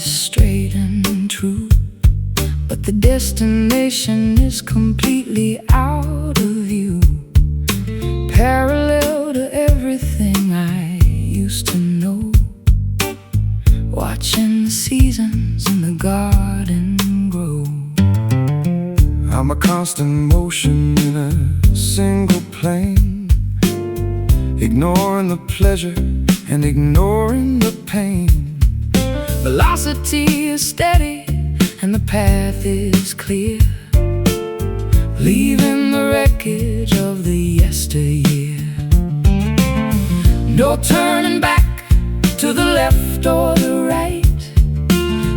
is straight and true, but the destination is completely out of view, parallel to everything I used to know. Watching the seasons in the garden grow. I'm a constant motion in a single plane, ignoring the pleasure and ignoring the pain. Velocity is steady and the path is clear, leaving the wreckage of the yesteryear. No turning back to the left or the right,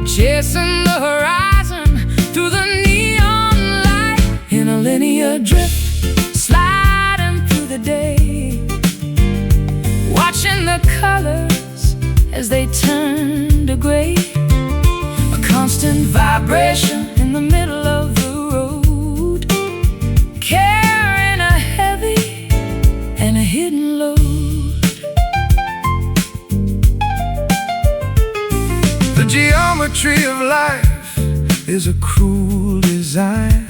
chasing the horizon through the neon light. In a linear drift, sliding through the day, watching the colors as they turn to gray. A constant vibration in the middle of the road, carrying a heavy and a hidden load. The geometry of life is a cruel design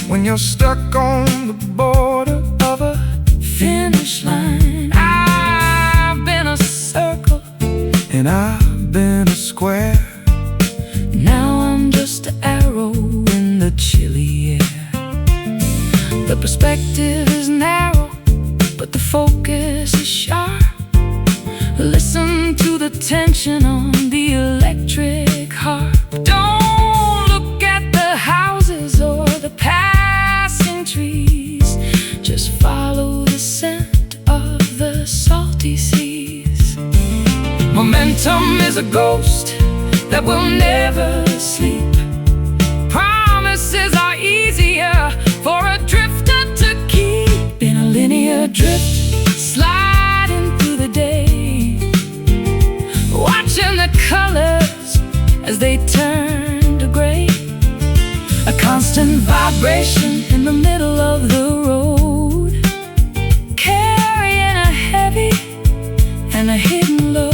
when you're stuck on the border of a finish line. I've been a circle and I've been a square. Now I'm just an arrow in the chilly air. The perspective is narrow, but the focus is sharp. Listen to the tension on the electric harp. Don't look at the houses or the passing trees, just follow the scent of the salty seas. Momentum is a ghost that will never sleep. Promises are easier for a drifter to keep. In a linear drift, sliding through the day, watching the colors as they turn to gray. A constant vibration in the middle of the road, carrying a heavy and a hidden load.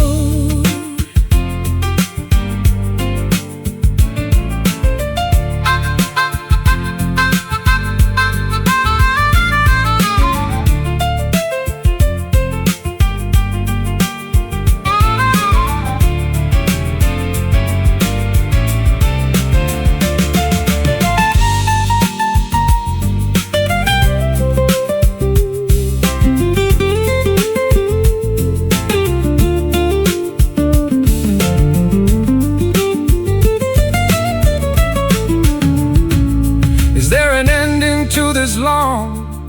To this long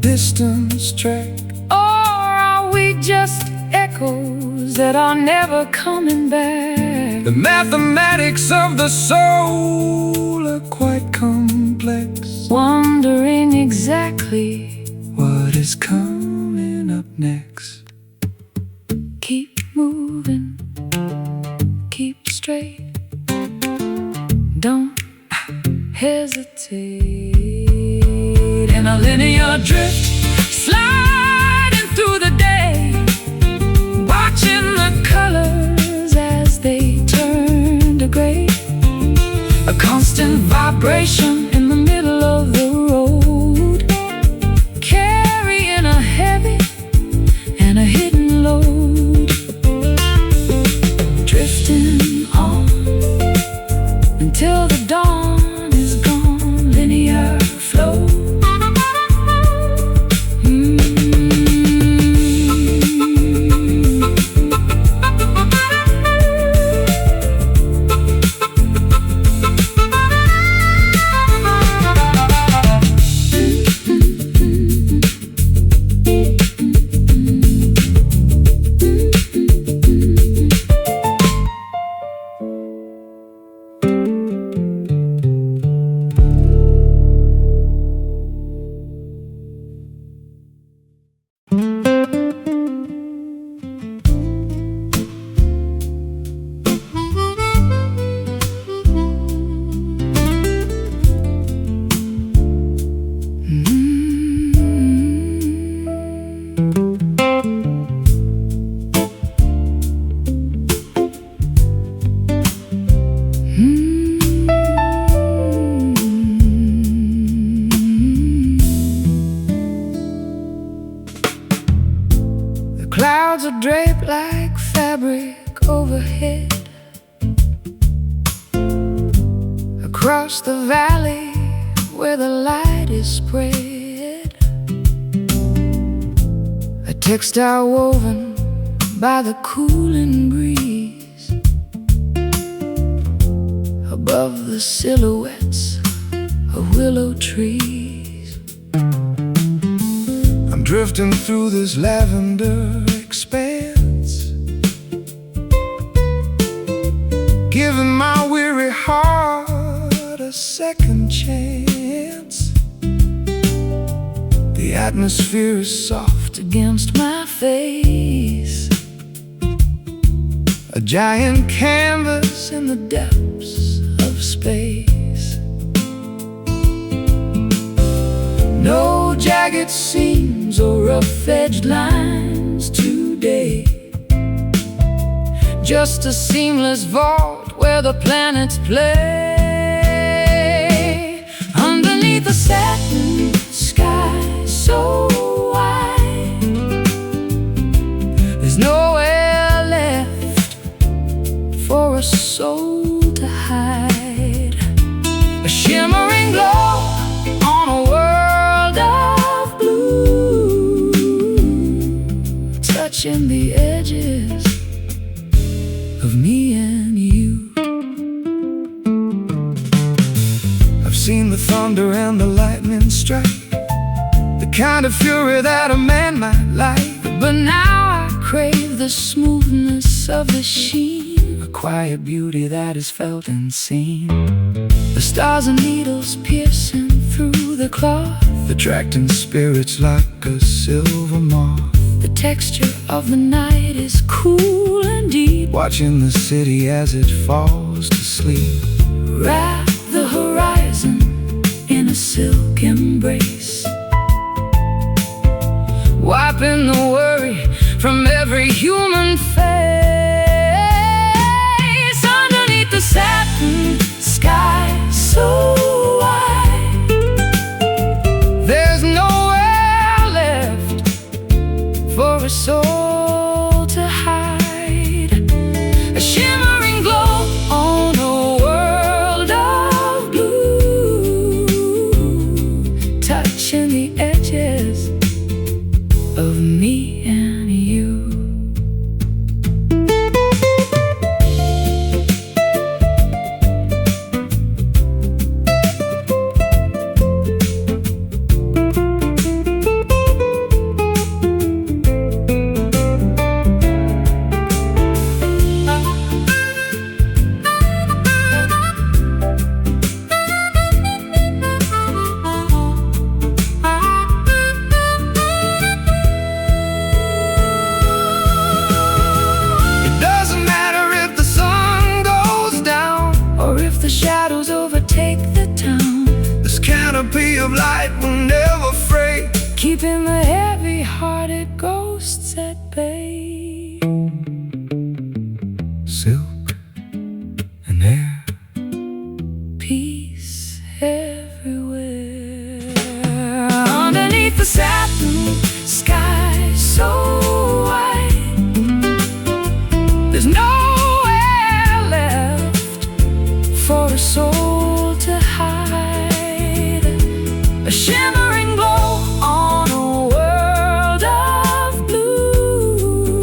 distance trek, or are we just echoes that are never coming back? The mathematics of the soul are quite complex, wondering exactly what is coming up next. Keep moving, keep straight, don't hesitate. In a linear drift, sliding through the day, watching the colors as they turn to gray. A constant vibration in the middle of the road, carrying a heavy and Clouds are draped like fabric overhead. Across the valley where the light is spread, a textile woven by the cooling breeze, above the silhouettes of willow trees. I'm drifting through this lavender expanse, giving my weary heart a second chance. The atmosphere is soft against my face, a giant canvas in the depths of space. No jagged seams or rough-edged lines today, just a seamless vault where the planets play. Underneath the satin sky so wide, there's nowhere left for a soul to hide. A shimmering glow on a world of blue, touching the edges of me and you. I've seen the thunder and the lightning strike, the kind of fury that a man might like. But now I crave the smoothness of the sheen, a quiet beauty that is felt and seen. The stars and needles piercing through the cloth, attracting spirits like a silver moth. The texture of the night is cool and deep, watching the city as it falls to sleep. Wrap the horizon in a silk embrace, wiping the worry from every human face. Underneath the satin sky so wide, there's nowhere left for a soul to hide. A shimmering glow on a world of blue, touching the edges of me and you. The shadows overtake the town, this canopy of light will never fray, keeping the heavy-hearted ghosts at bay. Silk and air, peace everywhere. Underneath the satin sky so wide, there's nowhere left for a soul to hide. A shimmering glow on a world of blue,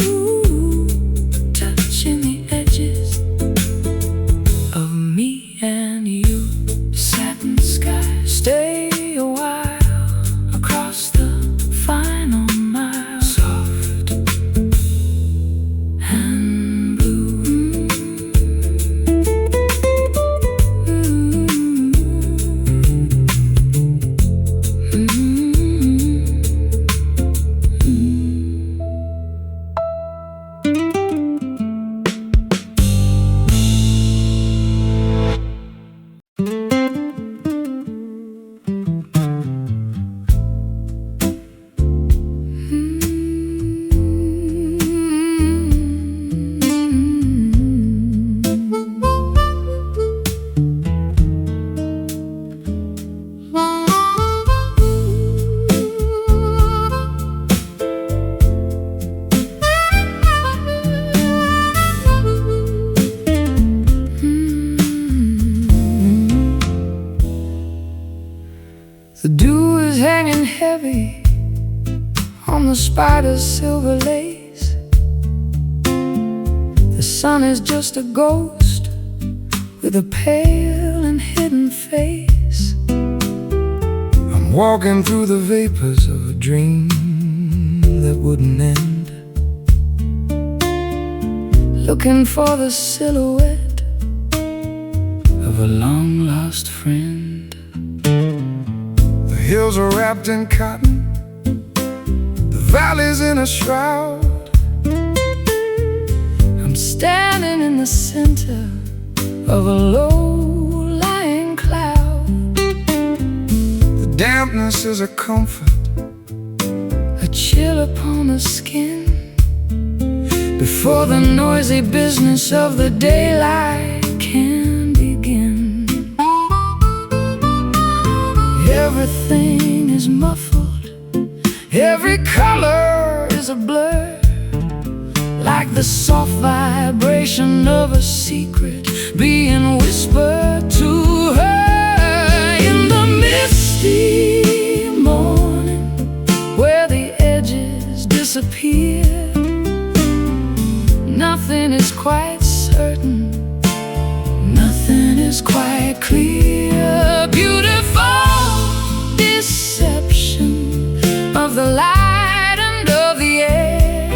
spider's silver lace. The sun is just a ghost with a pale and hidden face. I'm walking through the vapors of a dream that wouldn't end, looking for the silhouette of a long-lost friend. The hills are wrapped in cotton, the valley's in a shroud. I'm standing in the center of a low-lying cloud. The dampness is a comfort, a chill upon the skin, before the noisy business of the daylight can begin. Everything is muffled, every color is a blur, like the soft vibration of a secret being whispered to her in the misty morning, where the edges disappear. Nothing is quite certain, nothing is quite clear. Beautiful deception of the light and of the air,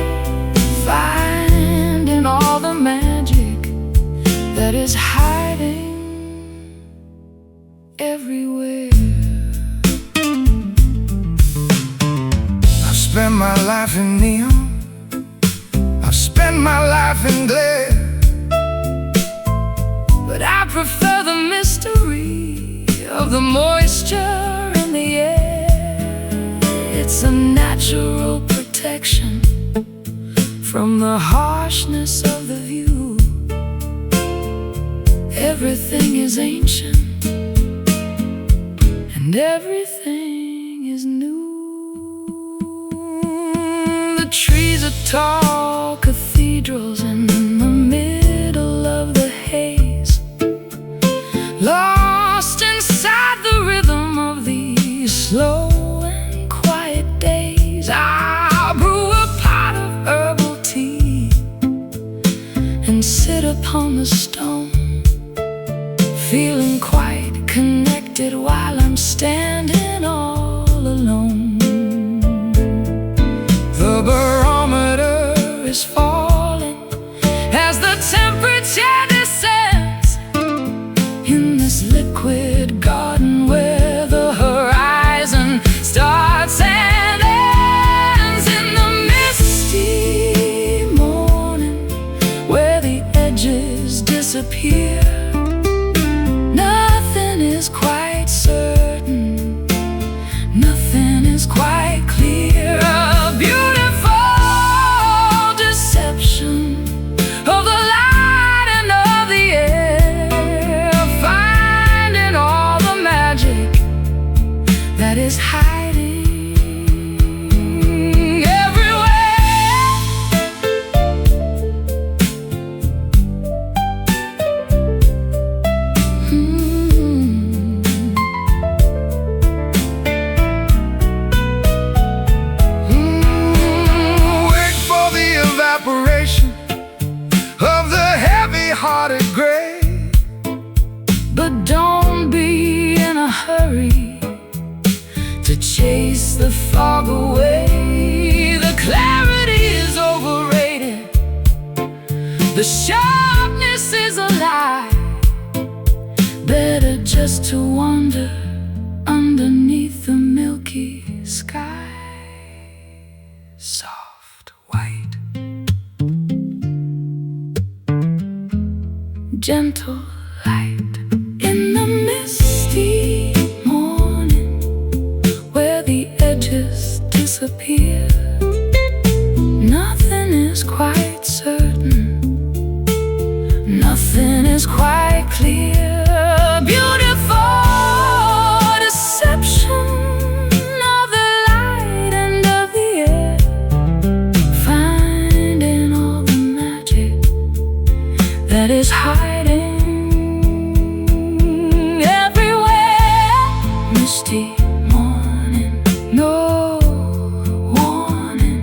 finding all the magic that is hiding everywhere. I've spent my life in neon, I've spent my life in glare, but I prefer the mystery of the moisture in the air. It's a natural protection from the harshness of the view. Everything is ancient and everything is new. The trees are tall cathedrals in the middle of the haze, lost inside the rhythm of these slow and quiet days. I'll brew a pot of herbal tea and sit upon the stone, feeling quite connected while I'm standing all alone. The barometer is falling as the temperature descends in this liquid garden where the horizon starts and ends. In the misty morning, where the edges disappear, nothing is quite certain, nothing is quite clear. A beautiful deception of the light and of the air, finding all the magic that is hiding everywhere. Wait for the evaporation of the heavy-hearted gray, but don't be in a hurry to chase the fog away. The clarity is overrated, the sharpness is a lie. Better just to wander underneath the milky sky. Soft white, gentle light in the misty morning, where the edges disappear. Nothing is quite certain, nothing is quite clear. Beautiful deception of the light and of the air, finding all the magic that is hiding everywhere. Misty morning, no warning.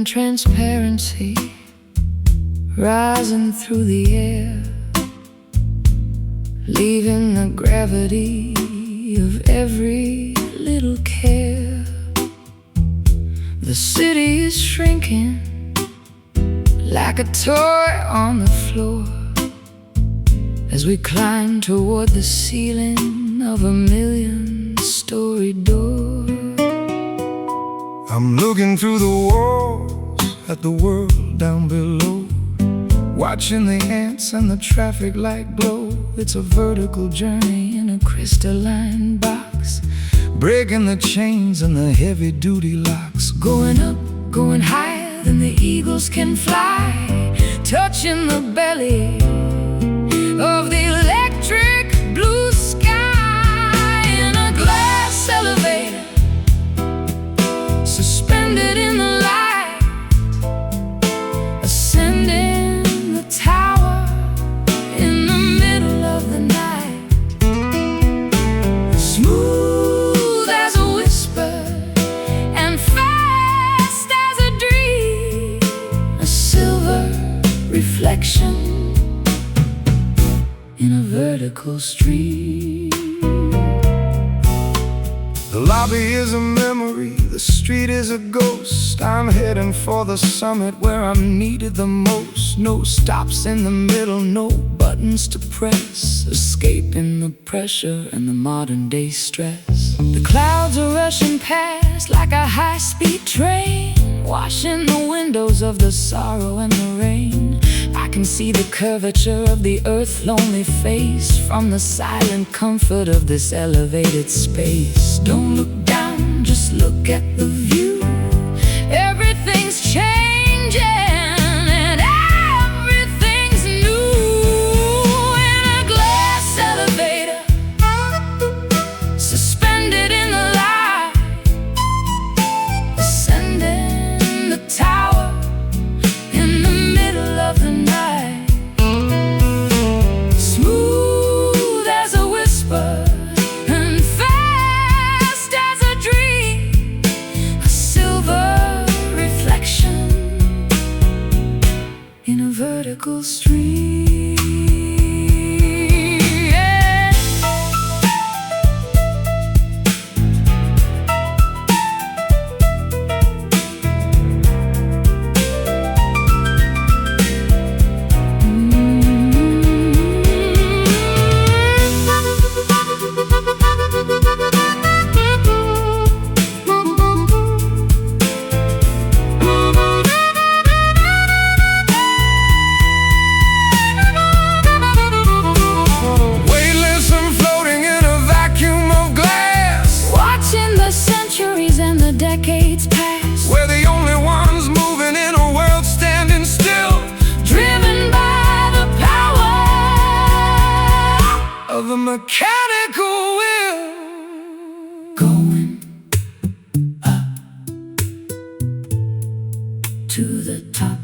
and transparency rising through the air, leaving the gravity of every little care. The city is shrinking like a toy on the floor as we climb toward the ceiling of a million-story door. I'm looking through the walls at the world down below, watching the ants and the traffic light glow. It's a vertical journey in a crystalline box, breaking the chains and the heavy-duty locks. Going up, going higher than the eagles can fly, touching the belly of the electric blue sky. In a glass elevator, suspended in the light, ascending the tower in the middle of the night. Smooth as a whisper and fast as a dream, a silver reflection in a vertical stream. The lobby is a memory, the street is a ghost. I'm heading for the summit where I'm needed the most. No stops in the middle, no buttons to press, escaping the pressure and the modern day stress. The clouds are rushing past like a high-speed train, washing the windows of the sorrow and the rain. I can see the curvature of the earth's lonely face from the silent comfort of this elevated space. Don't look down, just look at the view. Everything's changing and everything's new. In a glass elevator, suspended in the light, ascending the tower in the middle of the night. Smooth as a whisper and fast as a dream, a silver reflection in a vertical stream. Yeah. Decades pass, we're the only ones moving in a world standing still, driven by the power of a mechanical will. Going up to the top,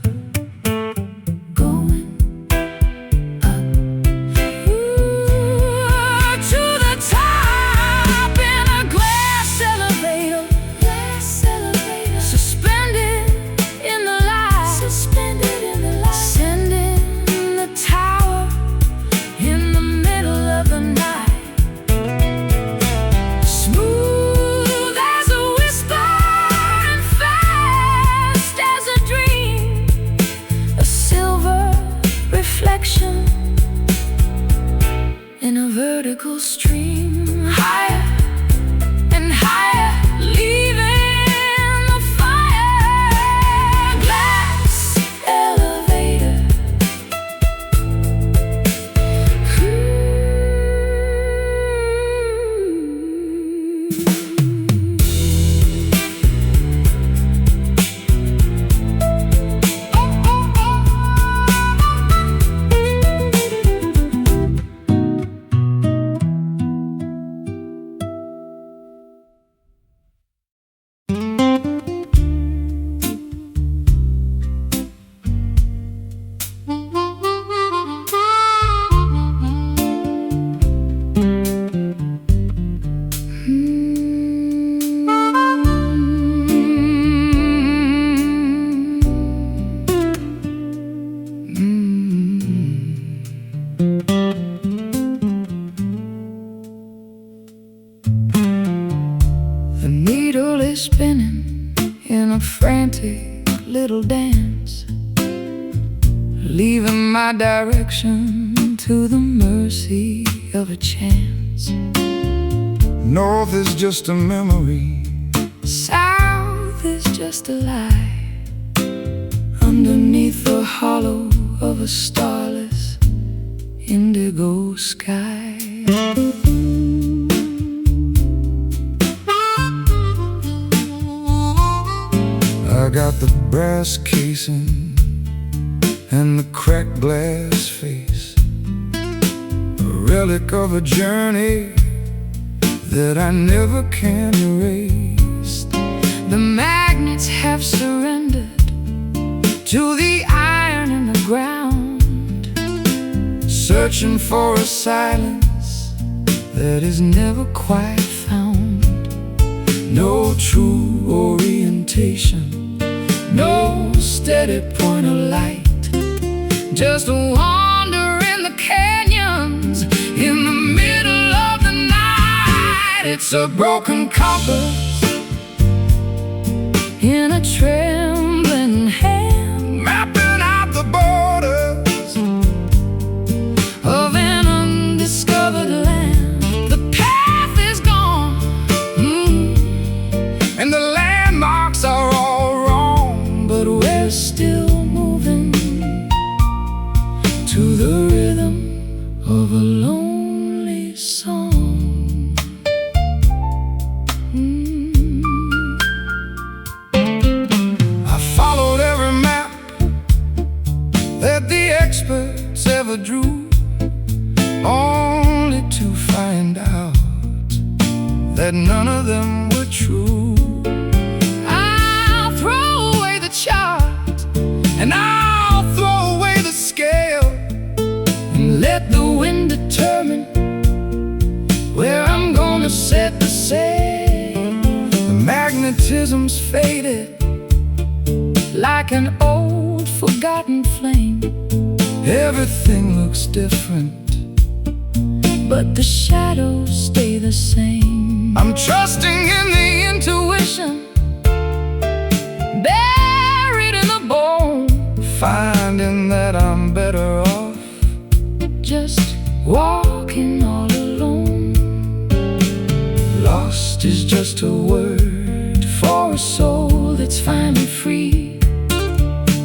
going up to the top in a glass elevator. Suspended in the light, ascending the tower in the middle of the night. Smooth as a whisper and fast as a dream, hands, leaving my direction to the mercy of a chance. North is just a memory, south is just a lie, underneath the hollow of a starless indigo sky. I got the brass casing and the cracked glass face, a relic of a journey that I never can erase. The magnets have surrendered to the iron in the ground, searching for a silence that is never quite found. No true orientation, no steady point of light, just a wander in the canyons in the middle of the night. It's a broken compass in a trembling hand, mapping out the borders of an undiscovered land. The path is gone, and the landmarks are all wrong, but we're still moving to the rhythm of a lonely song. I followed every map that the experts ever drew, only to find out that none of them were true. I'll throw away the chart, and I'll throw away the scale, and let the wind determine where I'm gonna set the sail. The magnetism's faded like an old forgotten flame. Everything looks different, but the shadows stay the same. I'm trusting in the intuition buried in the bone, finding that I'm better off just walking all alone. Lost is just a word for a soul that's finally free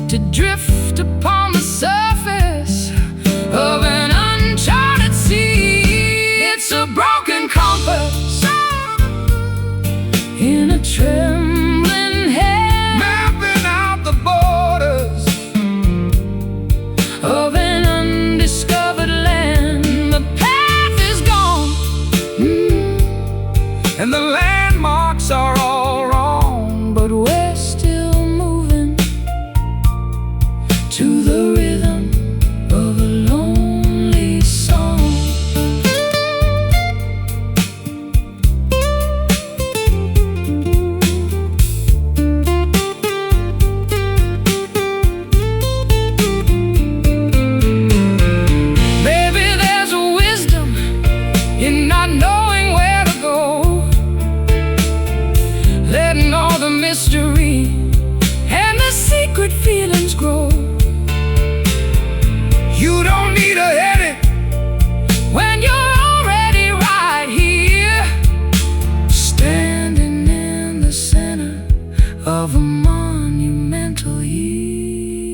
to drift upon the surface of an uncharted sea. It's a broken compass in a trembling hand, mapping out the borders of an undiscovered land. The path is gone, and the landmarks are all wrong, but we're still moving to the rhythm of a lonely song. Baby, there's a wisdom in not knowing where to go, letting all the mystery and the secret feelings grow. You don't need a headache when you're already right here, standing in the center of a monumental year,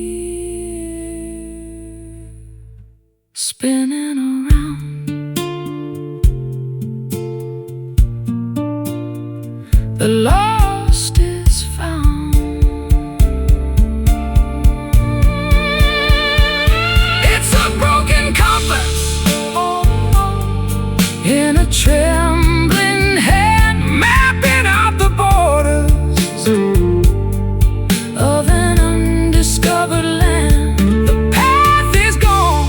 spinning around. The lost is found. It's a broken compass in a trembling hand, mapping out the borders of an undiscovered land. The path is gone,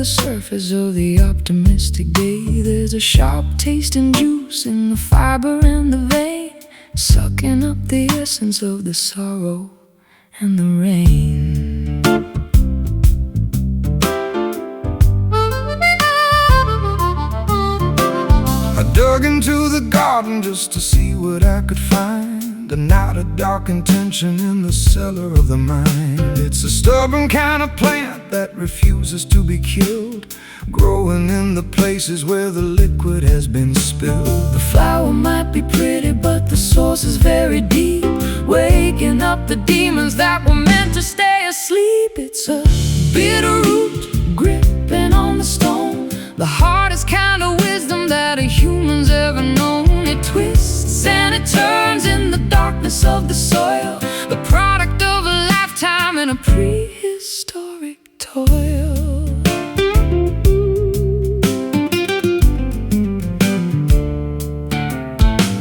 the surface of the optimistic day. There's a sharp taste and juice in the fiber and the vein, sucking up the essence of the sorrow and the rain. I dug into the garden just to see what I could find, and not a dark intention in the cellar of the mind. It's a stubborn kind of plant that refuses to be killed, growing in the places where the liquid has been spilled. The flower might be pretty, but the source is very deep, waking up the demons that were meant to stay asleep. It's a bitter root gripping on the stone, the hardest kind of wisdom that a human's ever known. It twists and it turns in the darkness of the soil, the product of a lifetime in a prehistoric toil.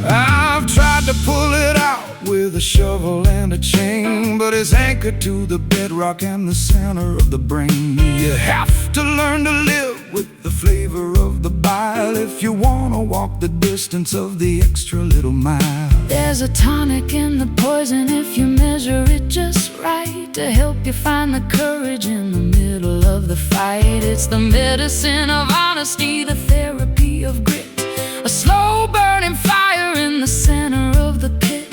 I've tried to pull it out with a shovel and a chain, but it's anchored to the bedrock and the center of the brain. You have to learn to live with the flavor of the bile if you wanna walk the distance of the extra little mile. There's a tonic in the poison if you measure it just right, to help you find the courage in the middle of the fight. It's the medicine of honesty, the therapy of grit, a slow burning fire in the center of the pit.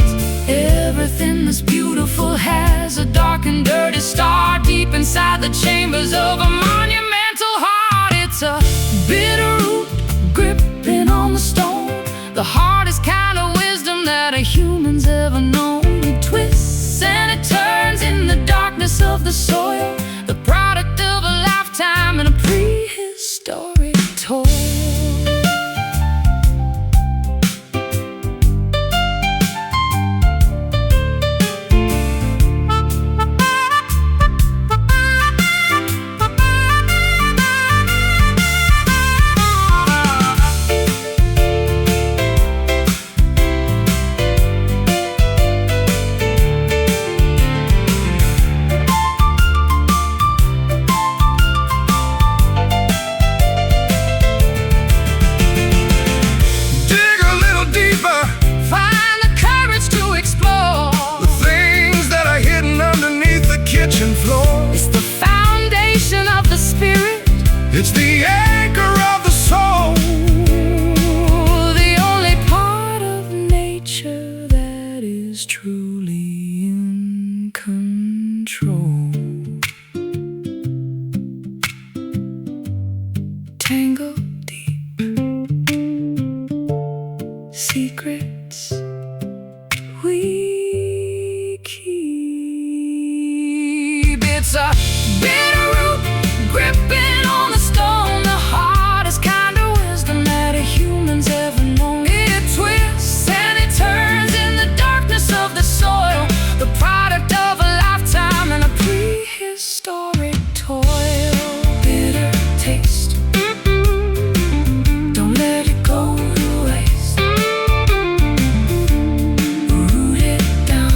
Everything that's beautiful has a dark and dirty star deep inside the chambers of a monumental heart. It's a bitter root gripping on the stone, the hardest kind of wisdom that a human's ever known. It twists and it turns in the darkness of the soil, the product of a lifetime in a prehistoric toil. It's the anchor of the soul, the only part of nature that is truly in control. Tangled deep, secrets we keep. It's a bitter root gripping on the stone, the hardest kind of wisdom that a human's ever known. It twists and it turns in the darkness of the soil, the product of a lifetime in a prehistoric toil. Bitter taste, don't let it go to waste. Root it down.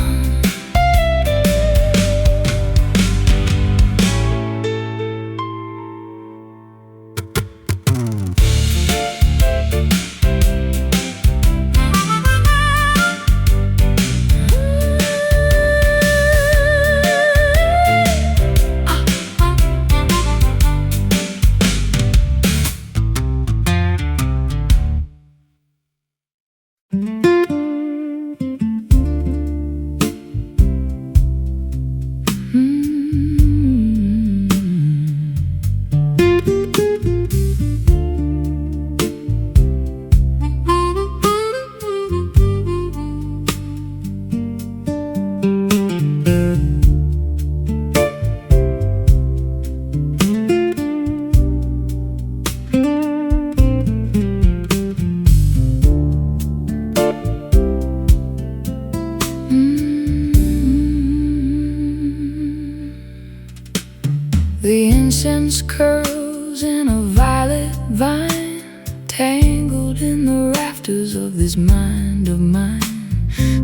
The incense curls in a violet vine, tangled in the rafters of this mind of mine.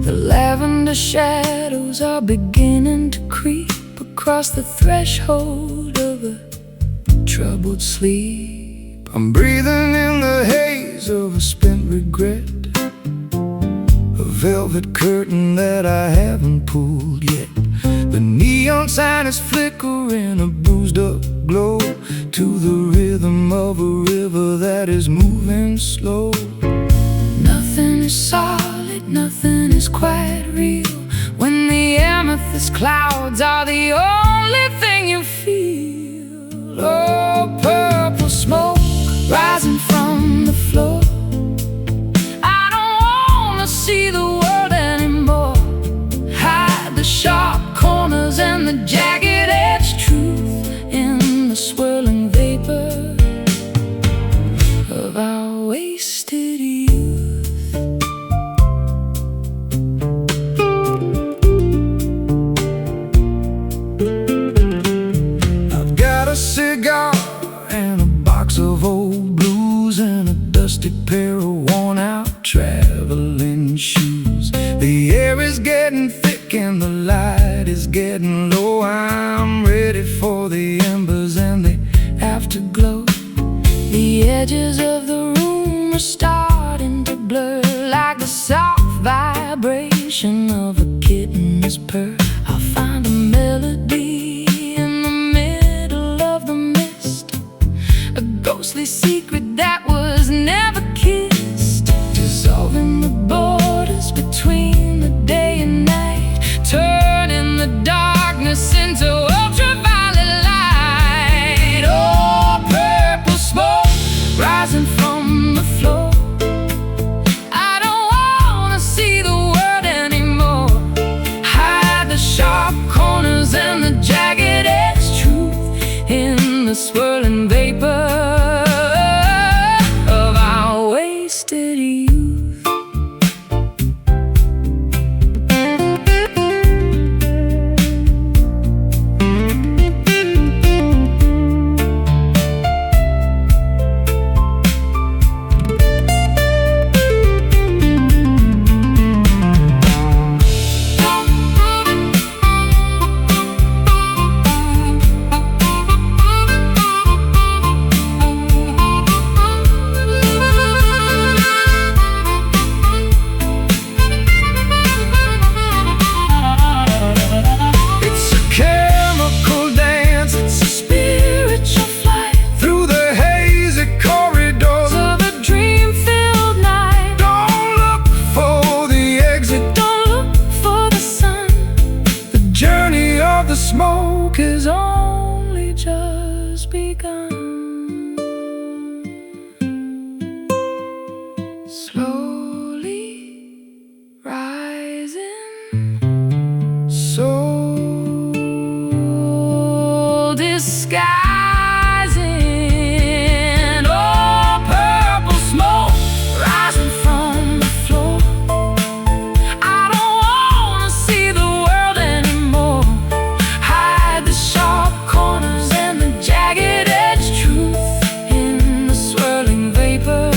The lavender shadows are beginning to creep across the threshold of a troubled sleep. I'm breathing in the haze of a spent regret, a velvet curtain that I haven't pulled yet. The neon sign is flickering, a bruised up glow, to the rhythm of a river that is moving slow. Nothing is solid, nothing is quite real, when the amethyst clouds are the only thing you feel. Oh, purple smoke rising from the floor. I don't wanna see the world anymore. Hide the sharp corners and the jagged-edged truth in the swirling vapor of our wasted youth. I've got a cigar and a box of old blues and a dusty pair of worn-out traveling shoes. The air is getting thick and the light is getting low. I'm ready for the embers and the afterglow. The edges of the room are starting to blur, like the soft vibration of a kitten's purr. I'll find a melody in the middle of the mist, a ghostly secret that was never kissed, dissolving the borders between the day and night, turning the darkness into ultraviolet light. Oh, purple smoke rising from the floor. I don't wanna see the world anymore. Hide the sharp corners and the jagged-edged truth in the swirling vapor of our wasted youth. The smoke has only just begun. Slowly rising, soul disguising. Oh, purple smoke rising from the floor. I don't wanna see the world anymore. Sharp corners and the jagged-edged truth in the swirling vapor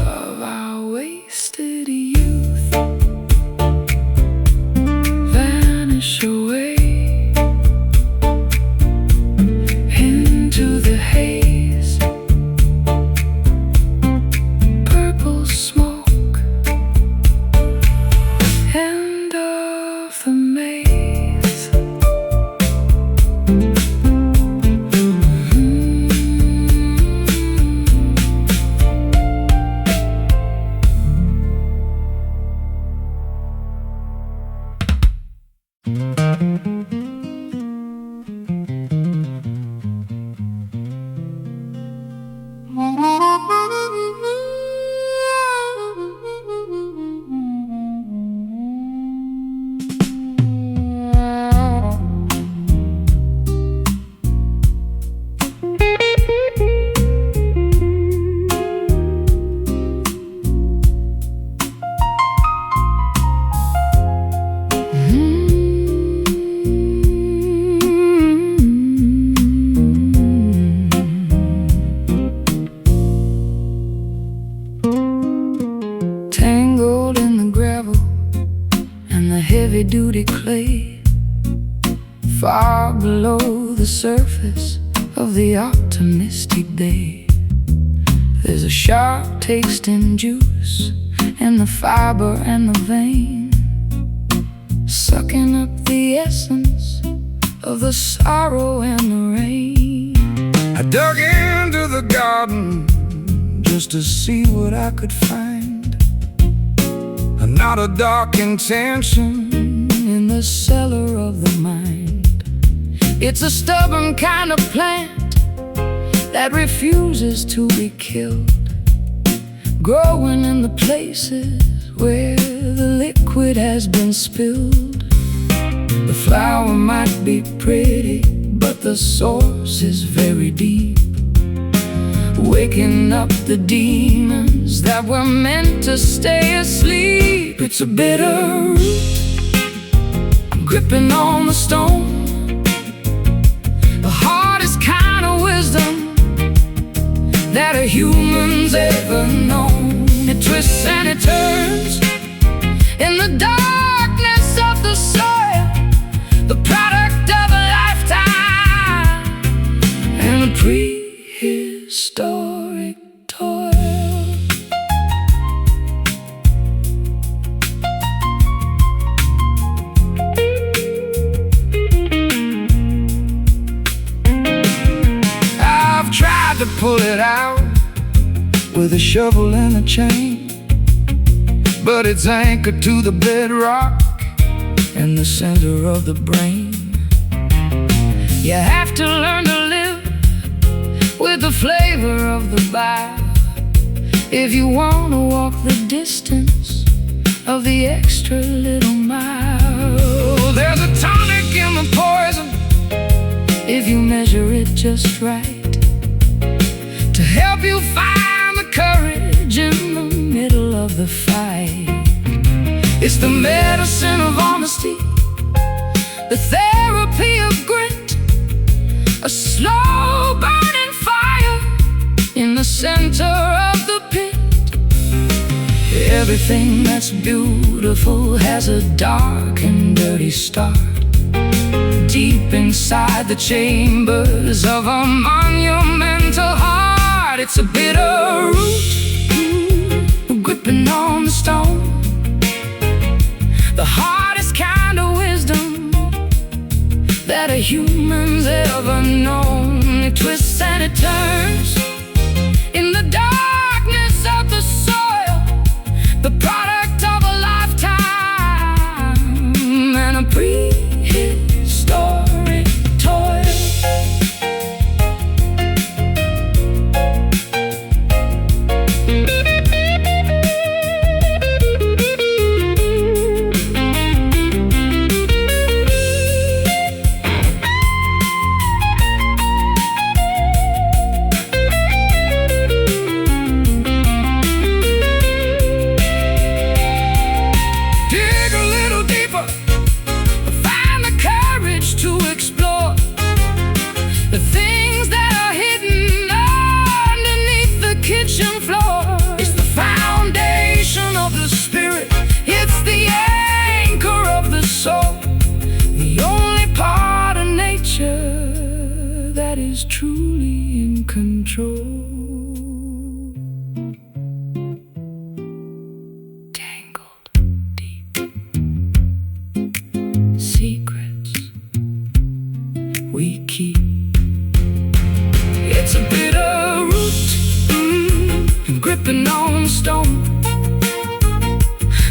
of our wasted youth. Vanish away into the haze. Purple smoke, end of the maze. heavy-duty clay, far below the surface of the optimistic day. There's a sharp taste in juice, and the fiber and the vein, sucking up the essence of the sorrow and the rain. I dug into the garden just to see what I could find, not a dark intention in the cellar of the mind. It's a stubborn kind of plant that refuses to be killed, growing in the places where the liquid has been spilled. The flower might be pretty, but the source is very deep, waking up the demons that were meant to stay asleep. It's a bitter root, gripping on the stone, the hardest kind of wisdom that a human's ever known. It twists and it turns in the darkness of the soil, the product of a lifetime and a prehistoric toil. I've tried to pull it out with a shovel and a chain, but it's anchored to the bedrock in the center of the brain. You have to learn to live with the flavor of the bile if you want to walk the distance of the extra little mile. There's a tonic in the poison if you measure it just right, to help you find the courage in the middle of the fight. It's the medicine of honesty, the therapy of grit, a slow burning fire in the center of the pit. Everything that's beautiful has a dark and dirty start, deep inside the chambers of a monumental heart. It's a bitter root, gripping on the stone, the hardest kind of wisdom that a human's ever known. It twists and it turns in the darkness of the soil, the product of a lifetime and a prehistoric toil. The things that are hidden underneath the kitchen floor. It's the foundation of the spirit, it's the anchor of the soul, the only part of nature that is truly in control. Tangled deep secrets we keep. It's a bitter root, gripping on stone,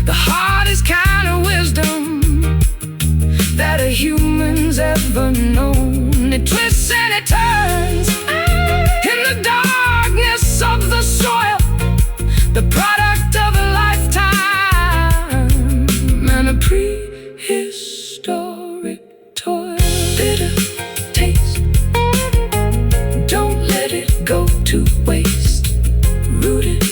the hardest kind of wisdom that a human's ever known. It twists and it turns in the darkness of the soil, the product of a lifetime and a prehistoric toil. Bitter taste, don't let it go to waste. Rooted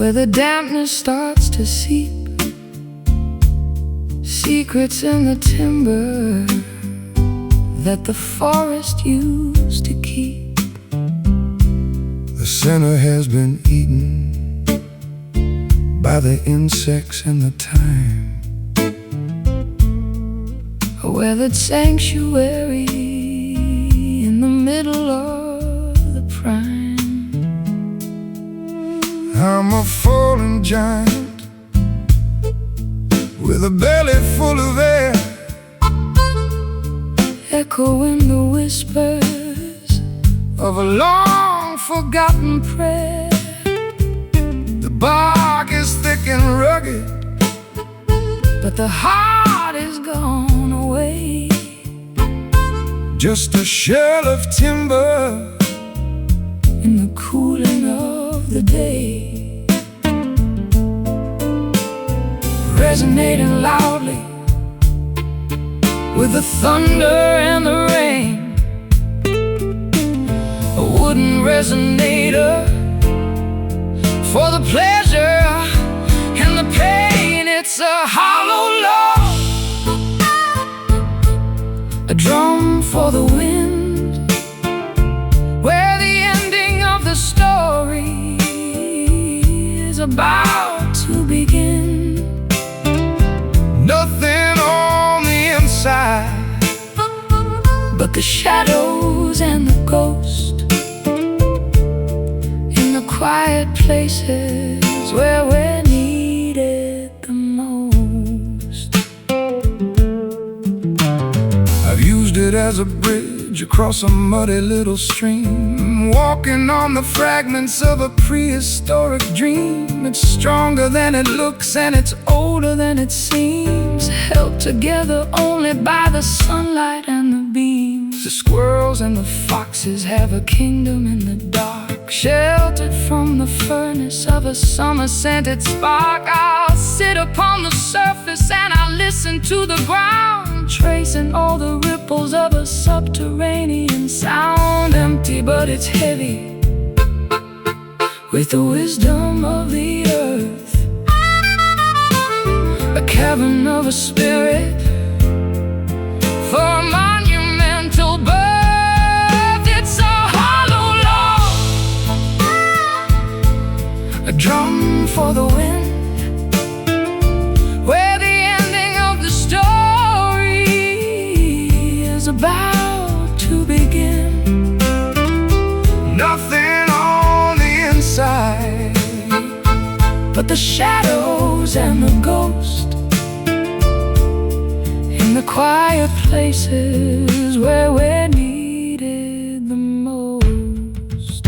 where the dampness starts to seep, secrets in the timber that the forest used to keep. The center has been eaten by the insects and the time, a weathered sanctuary in the middle of the prime. I'm a fallen giant with a belly full of air, echoing the whispers of a long-forgotten prayer. The bark is thick and rugged, but the heart is gone away. Just a shell of timber in the cooling of the day, resonating loudly with the thunder and the rain. A wooden resonator for the pleasure and the pain. It's a hollow log, a drum for the wind, where the ending of the story is about to begin. Nothing on the inside but the shadows and the ghost in the quiet places where we're needed the most. I've used it as a bridge across a muddy little stream, walking on the fragments of a prehistoric dream. It's stronger than it looks and it's older than it seems, held together only by the sunlight and the beams. The squirrels and the foxes have a kingdom in the dark, sheltered from the furnace of a summer-scented spark. I'll sit upon the surface and I'll listen to the ground, tracing all the ripples of a subterranean sound. Empty, but it's heavy with the wisdom of the earth, a cavern of a spirit for a monumental birth. It's a hollow log, a drum for the wind, where the ending of the story is about to begin. Nothing on the inside but the shadows and the ghost in the quiet places where we're needed the most.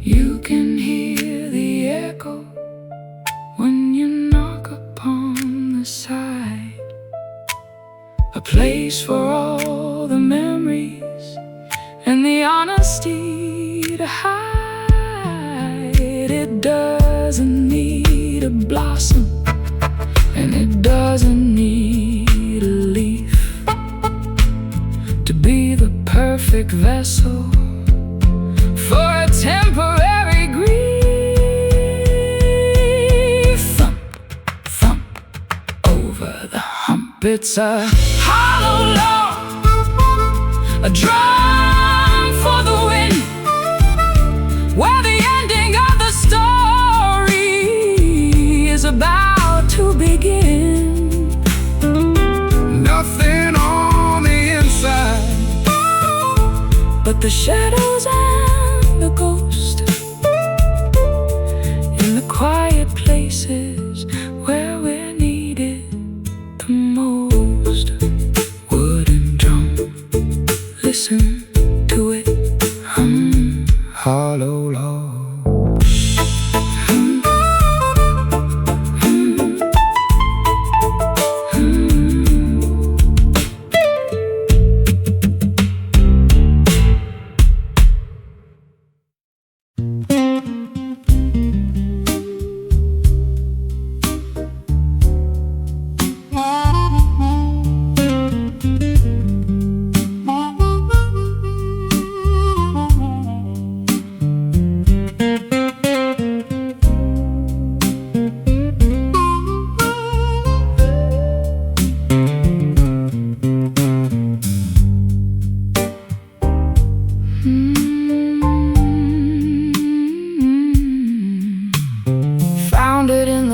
You can hear the echo when you knock upon the side, a place for all the memories and the honesty to hide. It doesn't need a blossom and it doesn't need a leaf to be the perfect vessel for a temporary grief. Thump, thump over the hump. It's a hollow log, a drum for the wind, where the ending of the story is about to begin. Nothing on the inside but the shadows and the ghost in the quiet places where we're needed the most. Wooden drum, listen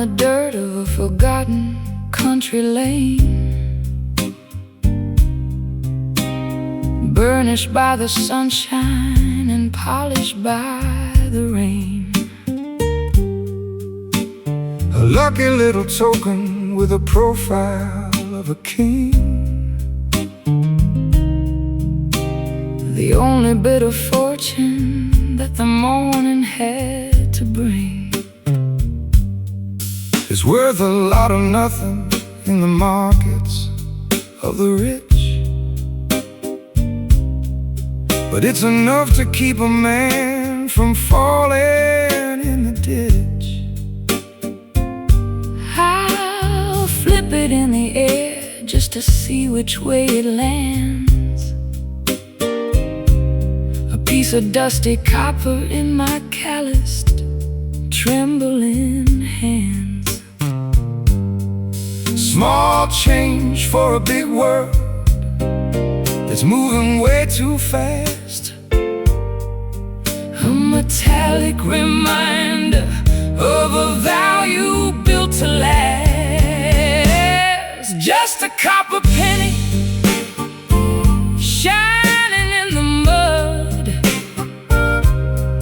the dirt of a forgotten country lane, burnished by the sunshine and polished by the rain. A lucky little token with a profile of a king, the only bit of fortune that the morning had to bring. It's worth a lot of nothing in the markets of the rich, but it's enough to keep a man from falling in the ditch. I'll flip it in the air just to see which way it lands, a piece of dusty copper in my calloused, trembling hands. Small change for a big world that's moving way too fast, a metallic reminder of a value built to last. Just a copper penny shining in the mud,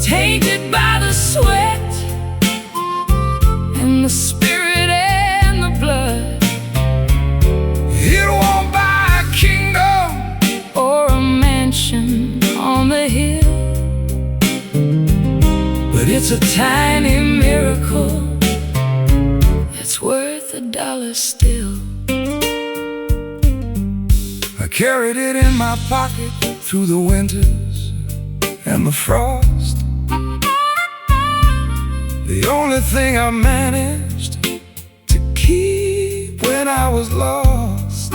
tainted by the sweat and the spirit and the blood. It won't buy a kingdom or a mansion on the hill, but it's a tiny miracle that's worth $1 still. I carried it in my pocket through the winters and the frost, the only thing I managed to keep when I was lost.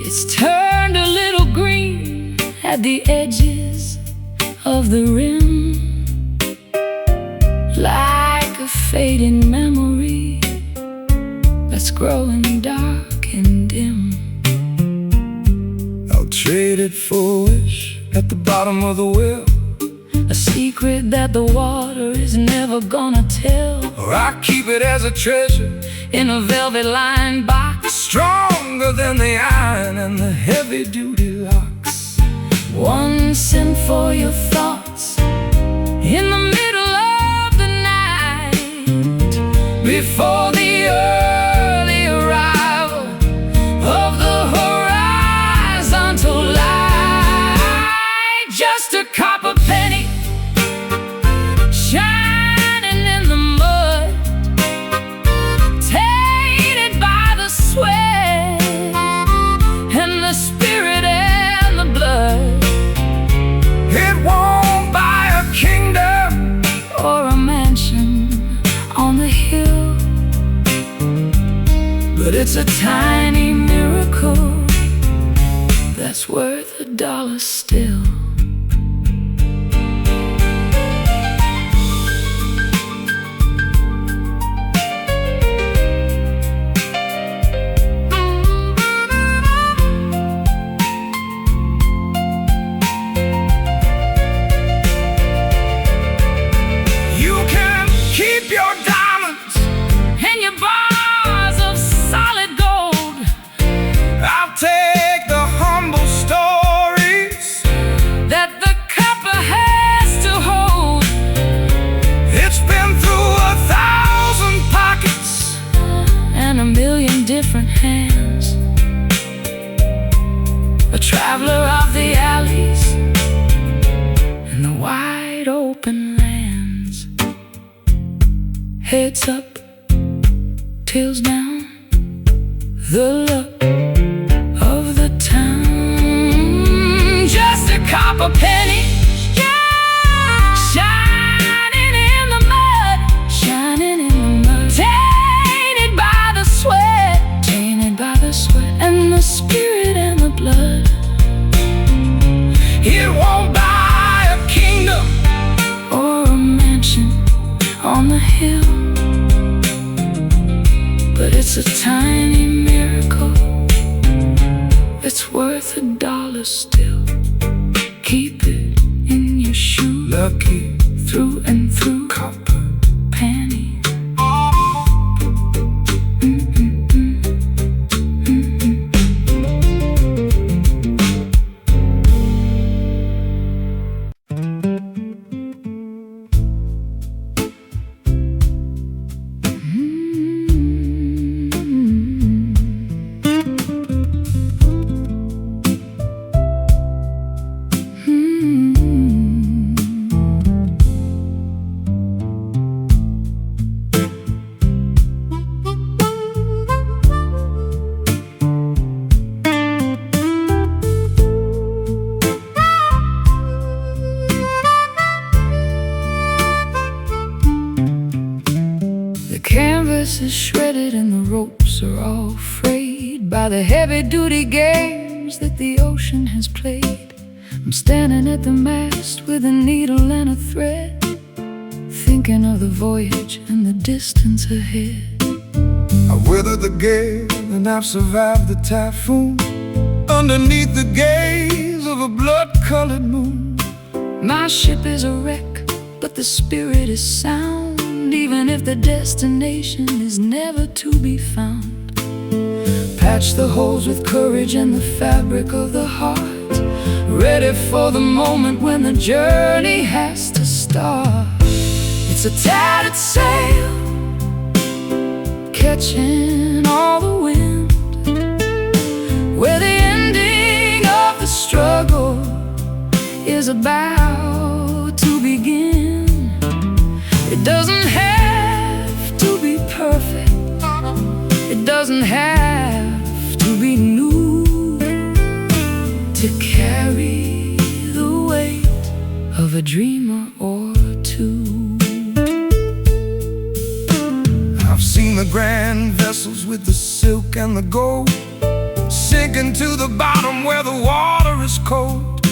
It's turned a little green at the edges of the rim, like a fading memory that's growing dark and dim. I'll trade it for a wish at the bottom of the well, a secret that the water is never gonna tell, or I keep it as a treasure in a velvet-lined box, stronger than the iron and the heavy-duty locks. 1 cent for your thoughts in the middle of the night, before the early arrival of the horizontal light. Just a copper penny shining in the mud, tainted by the sweat and the spirit and the blood. It won't buy a kingdom or a mansion on the hill, but it's a tiny miracle that's worth $1 still. Different hands, a traveler of the alleys and the wide open lands. Heads up, tails down, the luck of the town. Just a copper penny shining in the mud, shining in the mud, tainted by the sweat and the spirit and the blood. It won't buy a kingdom or a mansion on the hill, but it's a tiny miracle that's worth $1 still. Keep it in your shoe, lucky through and through, copper penny. The canvas is shredded and the ropes are all frayed by the heavy-duty games that the ocean has played. I'm standing at the mast with a needle and a thread, thinking of the voyage and the distance ahead. I've weathered the gale and I've survived the typhoon, underneath the gaze of a blood-colored moon. My ship is a wreck, but the spirit is sound, even if the destination is never to be found. Patch the holes with courage and the fabric of the heart, ready for the moment when the journey has to start. It's a tattered sail, catching all the wind, where the ending of the struggle is about to begin. It doesn't have to be perfect, it doesn't have to be new, to carry the weight of a dreamer or two. I've seen the grand vessels with the silk and the gold sinking to the bottom where the water is cold,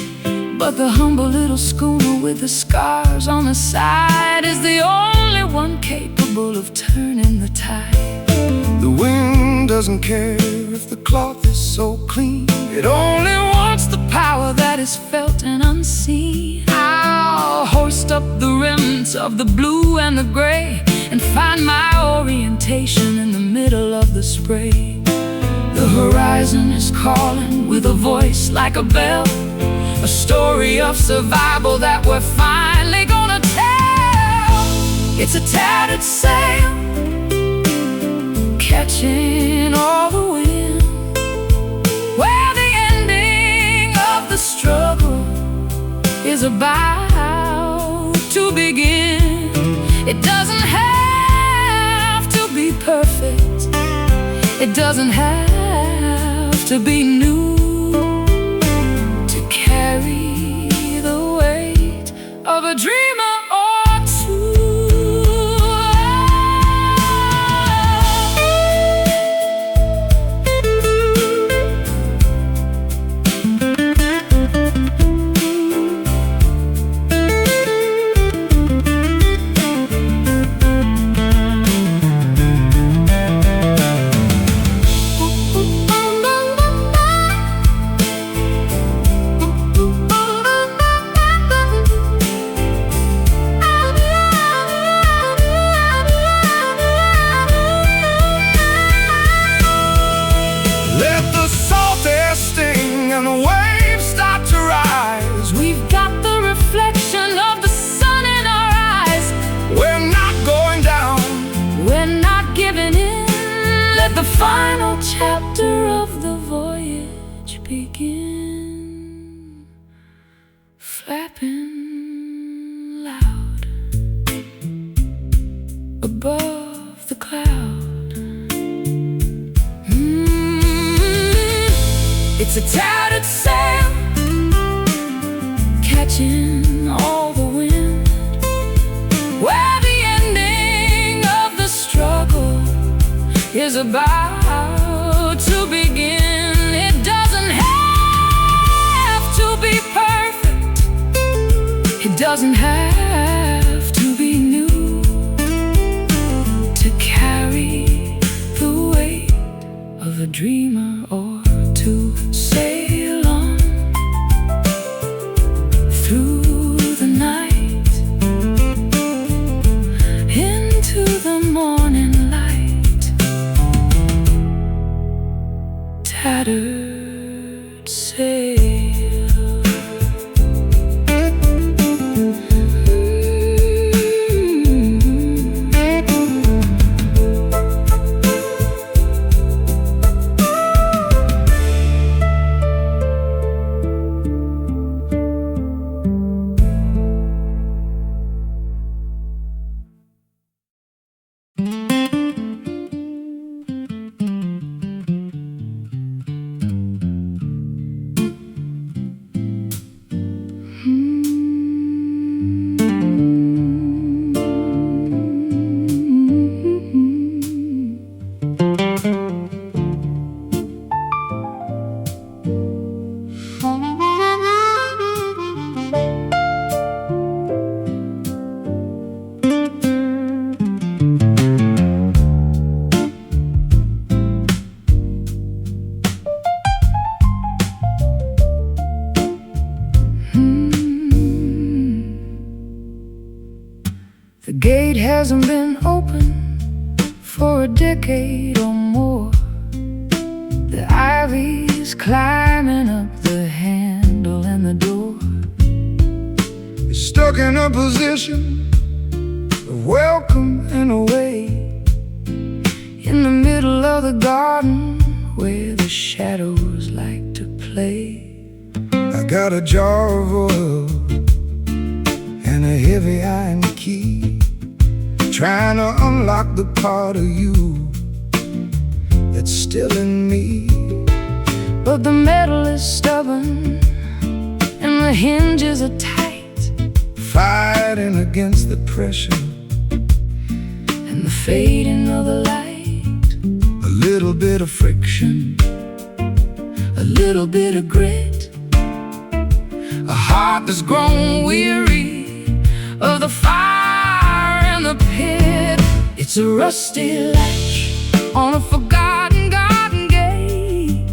but the humble little schooner with the scars on the side is the only one capable of turning the tide. The wind doesn't care if the cloth is so clean, it only wants the power that is felt and unseen. I'll hoist up the remnants of the blue and the gray and find my orientation in the middle of the spray. The horizon is calling with a voice like a bell, a story of survival that we're finally gonna tell. It's a tattered sail, catching all the wind, where the ending of the struggle is about to begin. It doesn't have to be perfect, it doesn't have to be new, to carry the weight of a dreamer or two. And the waves start to rise, we've got the reflection of the sun in our eyes. We're not going down, we're not giving in. Let the final chapter of the voyage begin. Flapping loud above the cloud. It's a tattered sail, catching all the wind, where the ending of the struggle is about to begin. It doesn't have to be perfect, it doesn't have to be new, to carry the weight of a dreamer or two. Sail on through the night, into the morning light. Tattered sail. hasn't been open for a decade or more. The ivy's climbing up the handle and the door. It's stuck in a position of welcome and away, in the middle of the garden where the shadows like to play. I got a jar of oil and a heavy iron key, trying to unlock the part of you that's still in me. But the metal is stubborn and the hinges are tight, fighting against the pressure and the fading of the light. A little bit of friction, a little bit of grit, a heart that's grown weary of the fire and the pit. It's a rusty latch on a forgotten garden gate,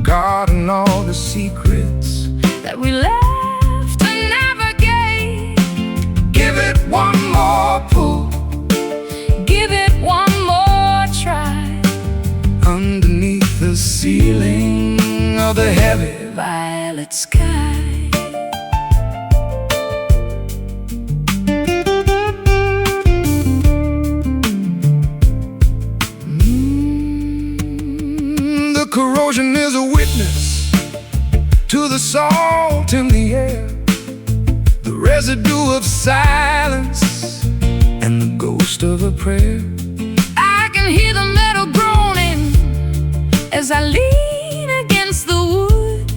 guarding all the secrets that we left to navigate. Give it one more pull, give it one more try, underneath the ceiling of the heavy violet sky. The corrosion is a witness to the salt in the air, the residue of silence and the ghost of a prayer. I can hear the metal groaning as I lean against the wood,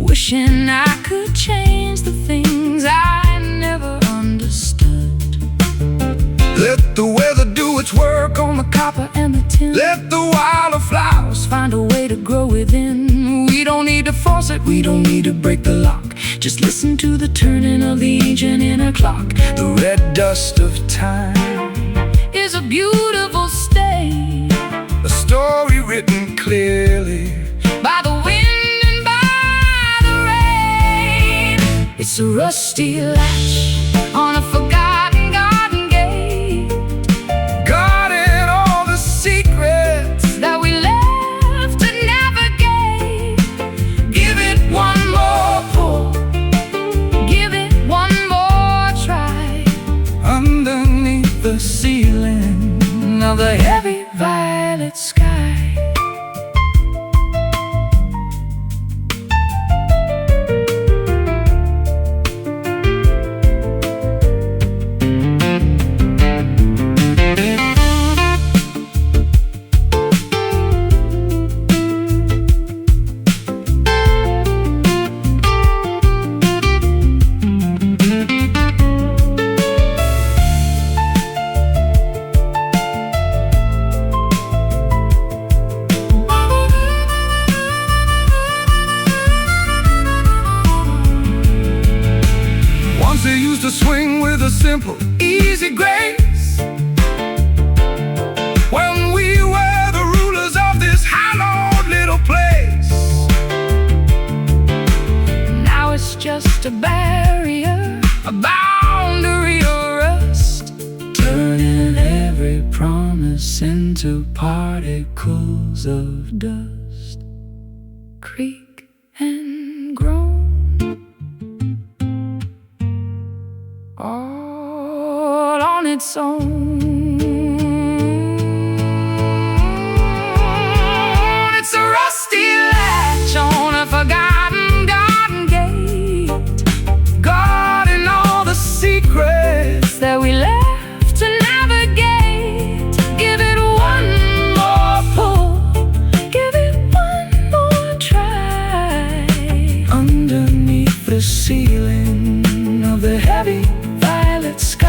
wishing I could change the things I never understood. Let the weather do its work on the copper and the tin. Let the wildflowers find a way to grow within. We don't need to force it, we don't need to break the lock. Just listen to the turning of the ancient inner clock. The red dust of time is a beautiful stain, a story written clearly by the wind and by the rain. It's a rusty latch on a forgotten garden gate, guarding all the secrets that we left to navigate. Give it one more pull, give it one more try, underneath the ceiling of the heavy violet sky. They used to swing with a simple, easy grace, when we were the rulers of this hallowed little place. Now it's just a barrier, a boundary of rust, turning every promise into particles of dust. Creak and groan, all on its own. It's a rusty latch on a forgotten garden gate, guarding all the secrets that we left to navigate. Give it one more pull, give it one more try, underneath the ceiling of the heavy violet sky.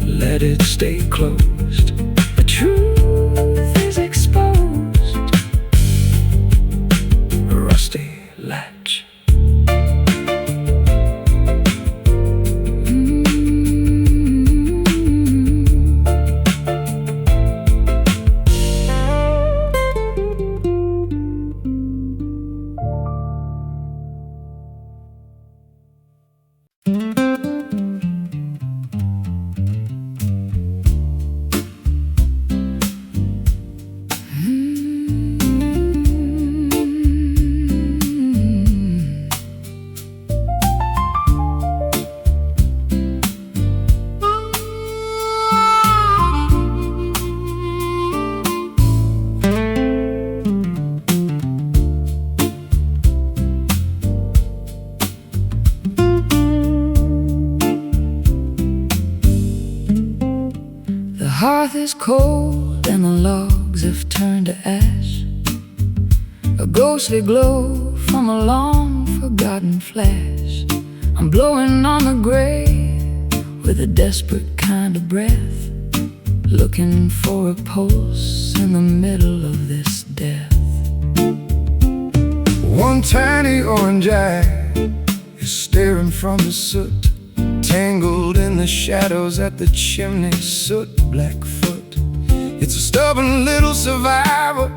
Let it stay closed, the truth is exposed. A rusty latch. hearth is cold and the logs have turned to ash, a ghostly glow from a long-forgotten flash. I'm blowing on the grave with a desperate kind of breath, looking for a pulse in the middle of this death. One tiny orange eye is staring from the soot, tangled in the shadows at the chimney, soot Blackfoot. It's a stubborn little survivor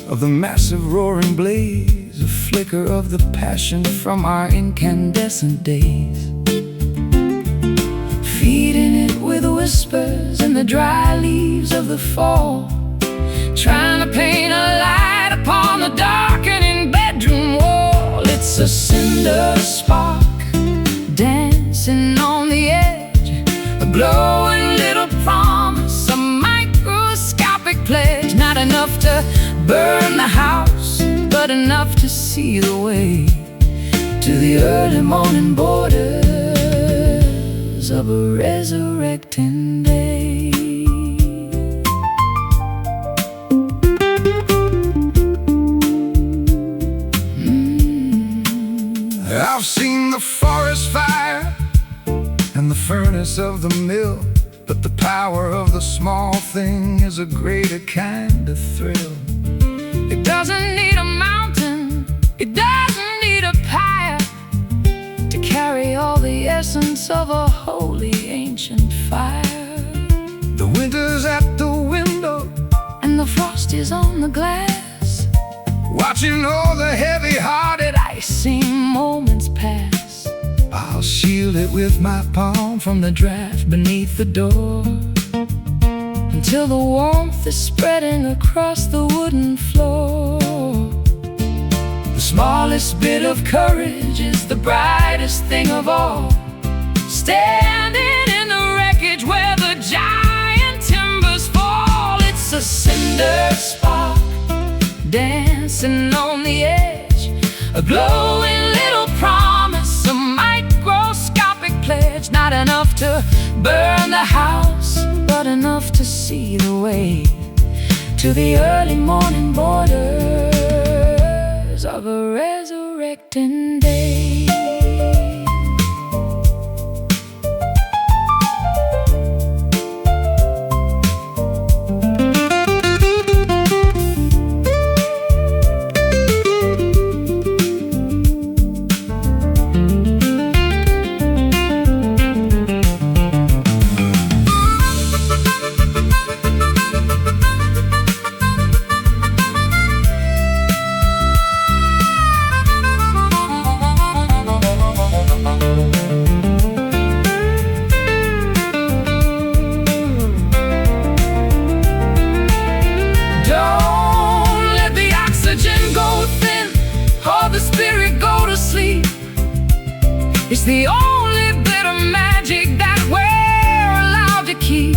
of the massive roaring blaze, a flicker of the passion from our incandescent days. Feeding it with whispers in the dry leaves of the fall, trying to paint a light upon the darkening bedroom wall. It's a cinder spark dancing on the edge, a glowing little promise, a microscopic pledge. Not enough to burn the house, but enough to see the way to the early morning borders of a resurrecting day. I've seen the forest fire and the furnace of the mill, but the power of the small thing is a greater kind of thrill. It doesn't need a mountain, it doesn't need a pyre to carry all the essence of a holy ancient fire. The winter's at the window and the frost is on the glass, watching all the heavy-hearted icy moments pass. I'll shield it with my palm from the draft beneath the door, until the warmth is spreading across the wooden floor. The smallest bit of courage is the brightest thing of all, standing in the wreckage where the giant timbers fall. It's a cinder spark dancing on the edge, a glowing little promise, a microscopic pledge. Not enough to burn the house, but enough to see the way to the early morning borders of a resurrecting day. It's the only bit of magic that we're allowed to keep.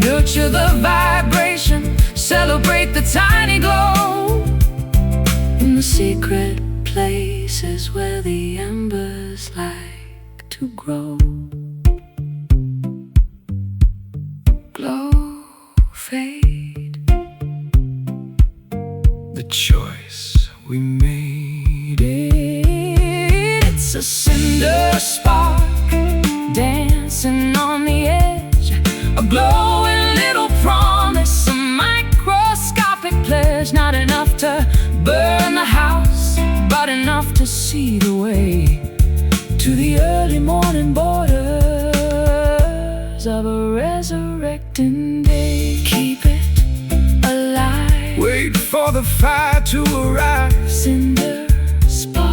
Nurture the vibration, celebrate the tiny glow in the secret places where the embers like to grow. Glow, fade, the choice we made it's a cinder spark dancing on the edge, a glowing little promise, a microscopic pledge. Not enough to burn the house, but enough to see the way to the early morning borders of a resurrecting day. Keep it alive, wait for the fire to arrive. Cinder spark.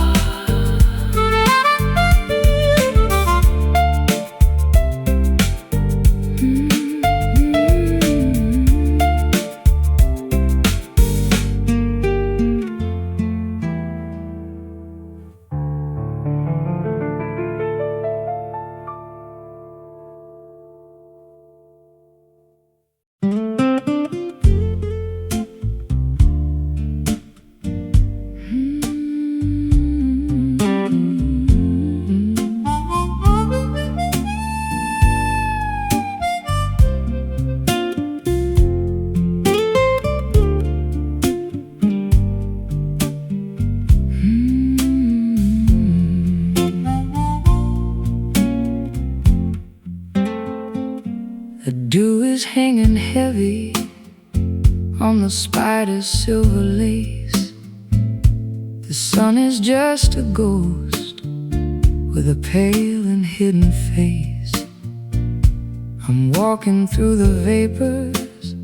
The dew is hanging heavy on the spider's silver lace. The sun is just a ghost with a pale and hidden face. I'm walking through the vapors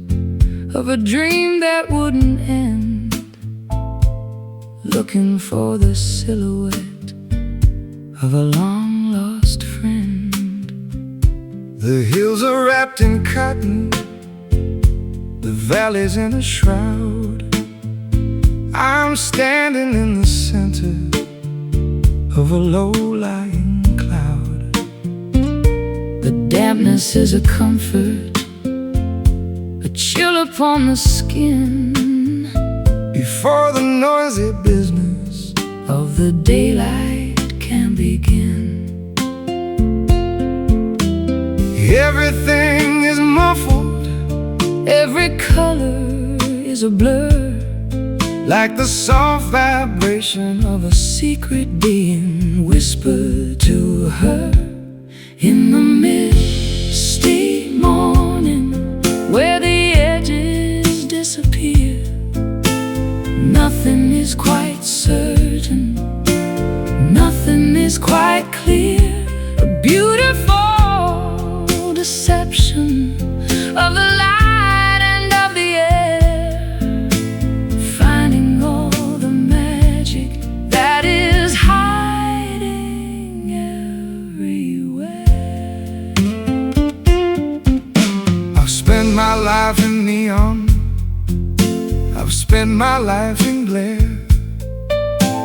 of a dream that wouldn't end, looking for the silhouette of a long-lost friend. The hills are wrapped in cotton, the valley's in a shroud. I'm standing in the center of a low-lying cloud. The dampness is a comfort, a chill upon the skin, before the noisy business of the daylight can begin. Everything is muffled, every color is a blur, like the soft vibration of a secret being whispered to her. In the misty morning, where the edges disappear, nothing is quite certain, nothing is quite clear. A beautiful deception of the light and of the air, finding all the magic that is hiding everywhere. I've spent my life in neon, I've spent my life in glare,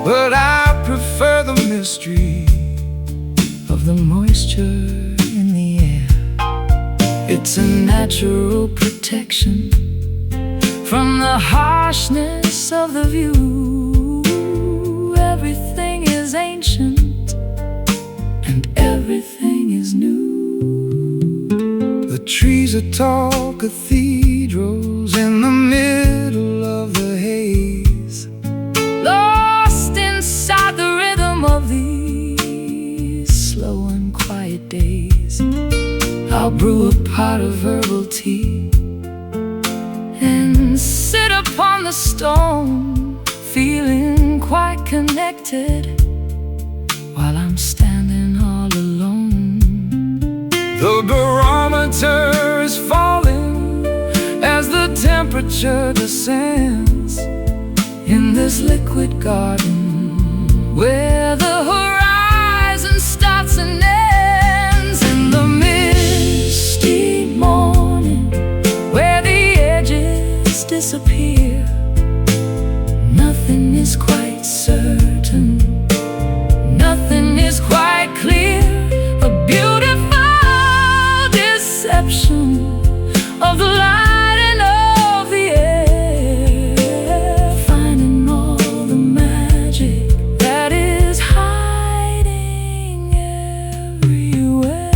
but I prefer the mystery of the moisture in the air. It's a natural protection from the harshness of the view. Everything is ancient and everything is new. The trees are tall cathedrals in the middle of the haze, lost inside the rhythm of these slow and quiet days. I'll brew a pot of herbal tea and sit upon the stone, feeling quite connected while I'm standing all alone. The barometer is falling as the temperature descends in this liquid garden where the horizon starts and ends. In the misty morning, where the edges disappear, nothing is quite certain, nothing is quite clear. A beautiful deception of the light and of the air, finding all the magic that is hiding everywhere.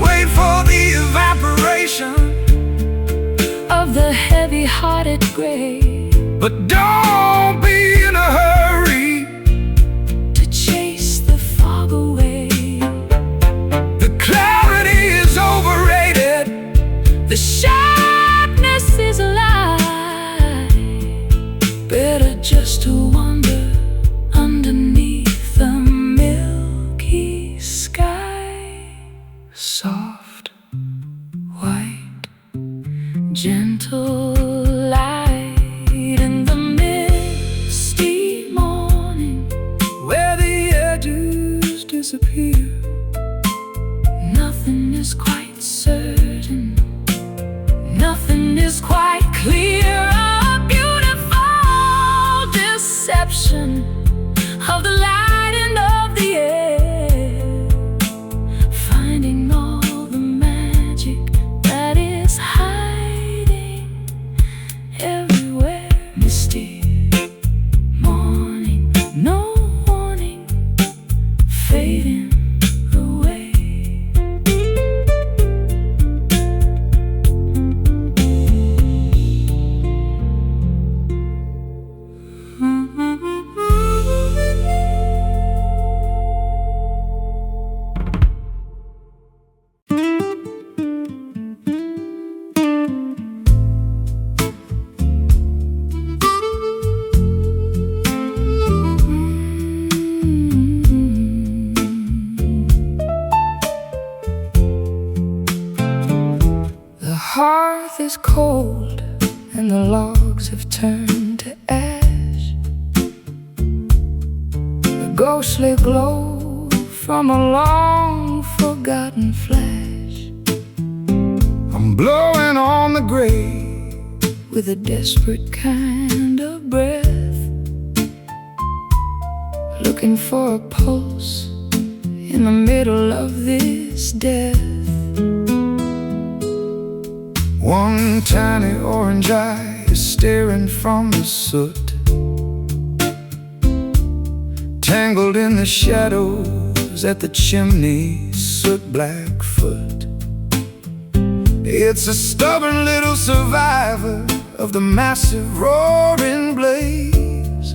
Wait for the evaporation of the heavy-hearted gray, but don't be in a hurry to chase the fog away. The clarity is overrated, the sharpness is a lie. Better just to wander underneath the milky sky. Soft, white, gentle light in the misty morning, where the edges disappear. Nothing is quite certain, nothing is quite clear. A beautiful deception of the light and of the air, finding all the magic that is hiding The hearth is cold and the logs have turned to ash. A ghostly glow from a long forgotten flash. I'm blowing on the grave with a desperate kind of breath, looking for a pulse in the middle of this death. One tiny orange eye is staring from the soot, tangled in the shadows at the chimney, soot-black foot. It's a stubborn little survivor of the massive roaring blaze,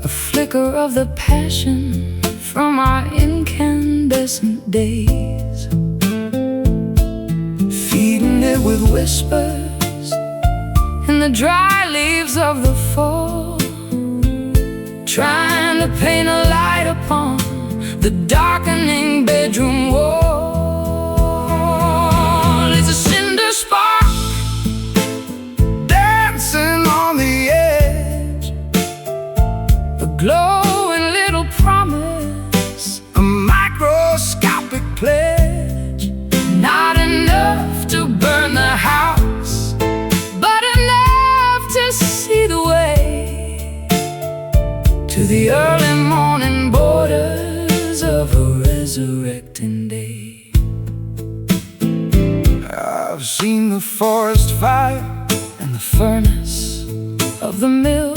a flicker of the passion from our incandescent days, feeding it with whispers in the dry leaves of the fall, trying to paint a light upon the darkening bedroom wall. It's a cinder spark dancing on the edge, a glowing little promise, a microscopic pledge. Not enough to burn the house, but enough to see the way to the early morning borders of a resurrecting day. I've seen the forest fire and the furnace of the mill,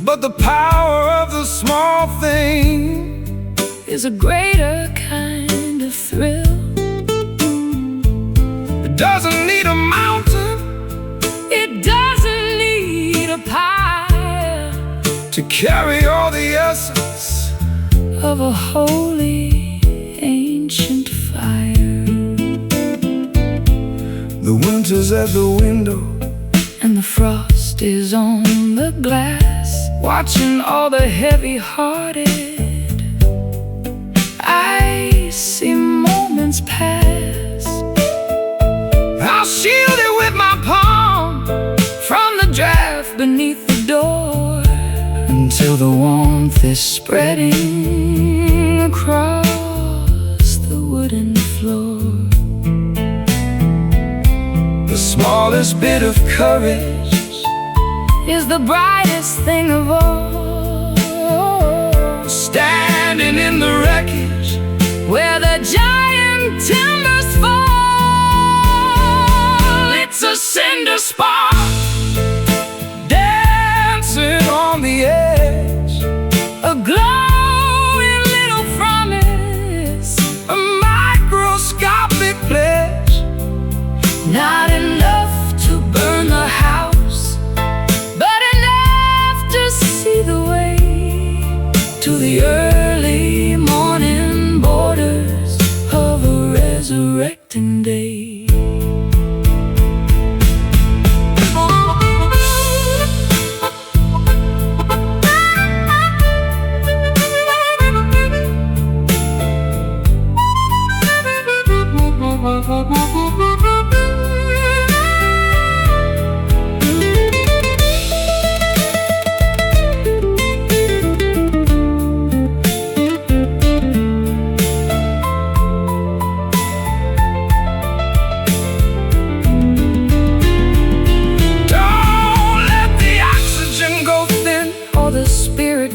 but the power of the small thing is a greater kind of thrill. It doesn't need a mountain, it doesn't need a pile to carry all the essence of a holy ancient fire. The winter's at the window and the frost is on the glass, watching all the heavy-hearted icy moments pass. I'll shield it with my palm from the draft beneath the door, until the warmth is spreading across the wooden floor. The smallest bit of courage is the brightest thing of all, standing in the wreckage where the giant timbers fall. It's a cinder spark dancing on the edge, a glowing little promise, a microscopic pledge. Not enough to burn the house, but enough to see the way to the early morning borders of a resurrecting day.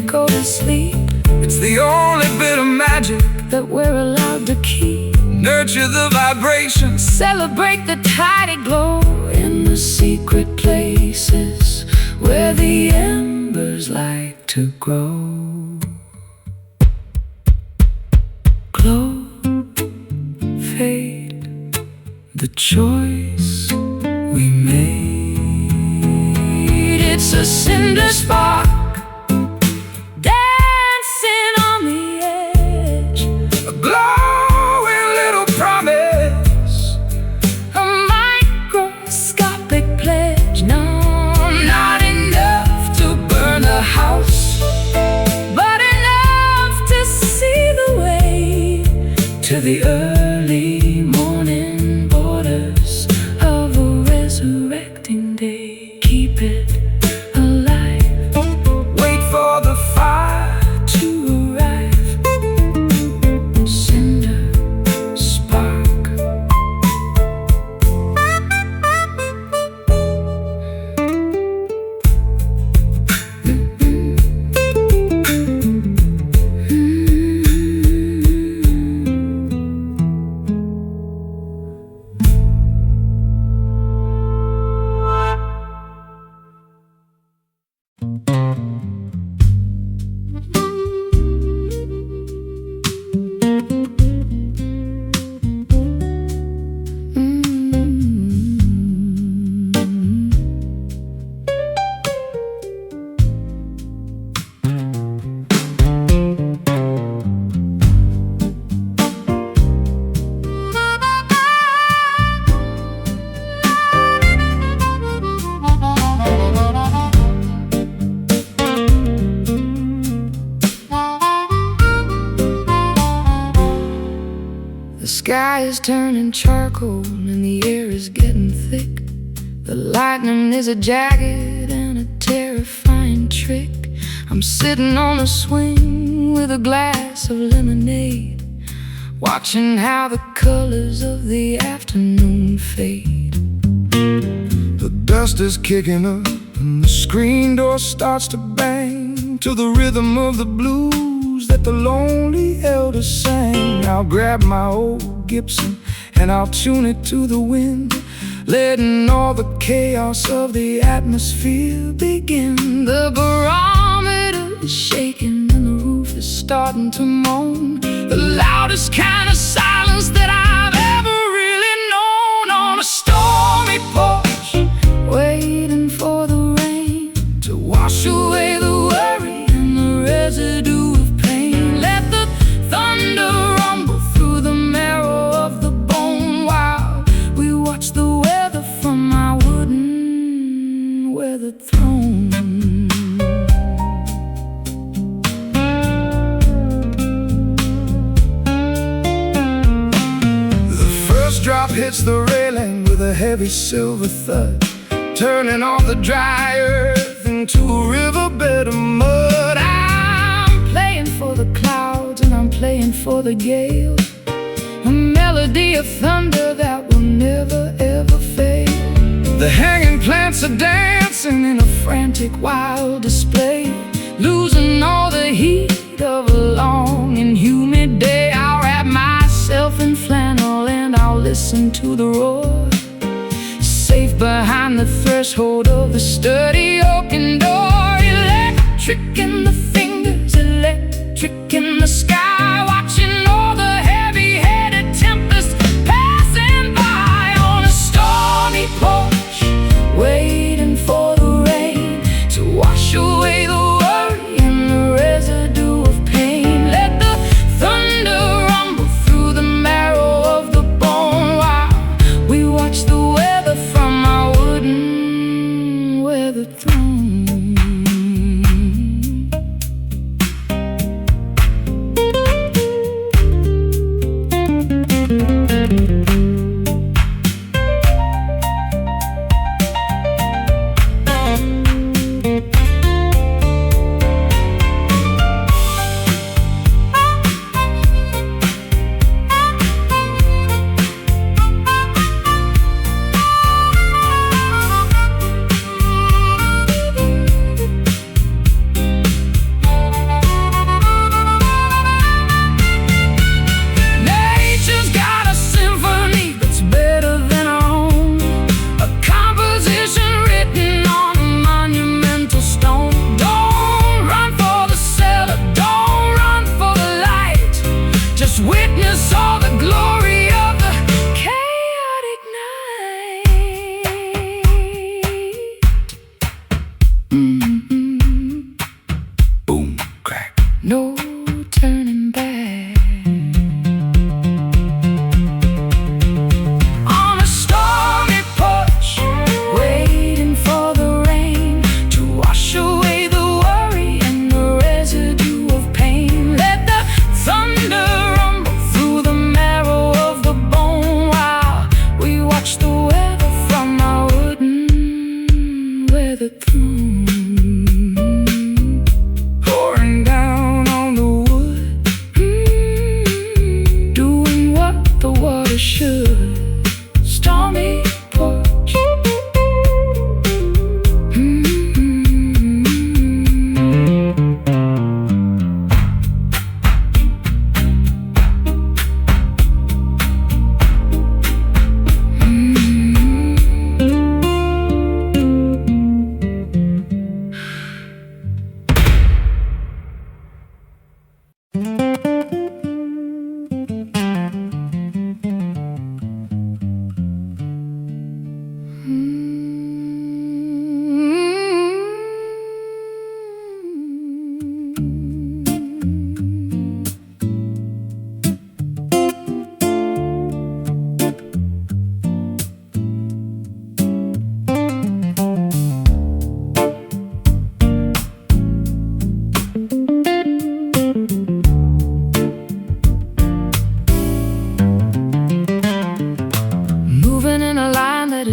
Go to sleep. It's the only bit of magic that we're allowed to keep. Nurture the vibration, celebrate the tidy glow in the secret places where the embers like to grow. Glow, fade, the choice we made. It's a cinder spark dancing on the edge, a glowing little promise, a microscopic pledge. No, not enough to burn a house, but enough to see the way to the early morning borders of a resurrecting day. Keep it alive, wait for the fire to arrive. Cinder spark. The sky is turning charcoal and the air is getting thick. The lightning is a jagged and a terrifying trick. I'm sitting on a swing with a glass of lemonade, watching how the colors of the afternoon fade. The dust is kicking up and the screen door starts to bang to the rhythm of the blues that the lonely elders sang. I'll grab my old Gibson and I'll tune it to the wind, letting all the chaos of the atmosphere begin. The barometer is shaking and the roof is starting to moan, the loudest kind of silence that I've ever really known. On a stormy porch, waiting for the rain to wash away the worry and the residue of pain. Let the thunder rumble through the marrow of the bone while we watch the weather from our wooden weathered throne. The first drop hits the railing with a heavy silver thud, turning all the dry earth into a riverbed of mud. I'm playing for the clouds and I'm playing for the gales, a melody of thunder that will never ever fail. The hanging plants are dancing in a frantic wild display, losing all the heat of a long and humid day. I'll wrap myself in flannel and I'll listen to the roar, safe behind the threshold of the sturdy oaken door. Electric in the fingers, electric in the sky, watching all the heavy-headed tempests passing by. On a stormy porch, waiting for the rain to wash away the worry and the residue of pain. Let the thunder rumble through the marrow of the bone while we watch the weather from our wooden weathered throne.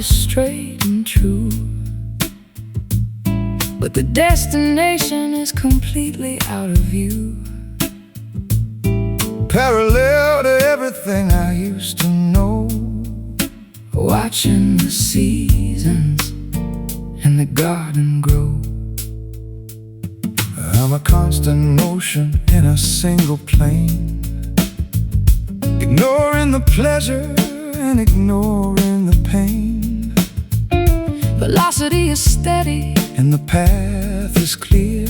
straight and true, but the destination is completely out of view. Parallel to everything I used to know, watching the seasons and the garden grow. I'm a constant motion in a single plane, ignoring the pleasure and ignoring the pain. Velocity is steady and the path is clear,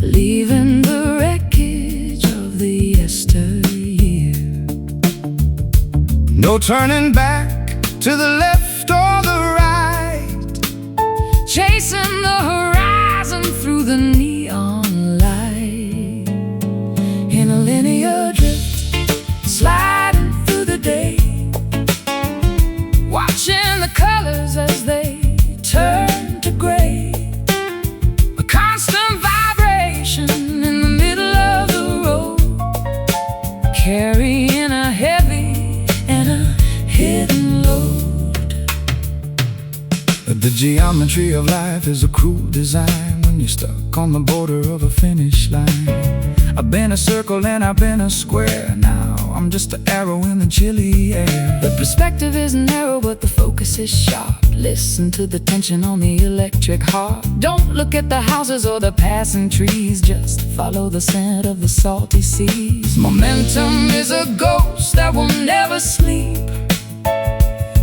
leaving the wreckage of the yesteryear. No turning back to the left or the right, chasing the horizon through the neon light. In a linear drift, sliding through the day, watching the colors as they turn to gray. A constant vibration in the middle of the road, carrying a heavy and a hidden load. The geometry of life is a cruel design when you're stuck on the border of a finish line. I've been a circle and I've been a square, now I'm just an arrow in the chilly air. The perspective is narrow but the focus is sharp. Listen to the tension on the electric harp. Don't look at the houses or the passing trees, just follow the scent of the salty seas. Momentum is a ghost that will never sleep.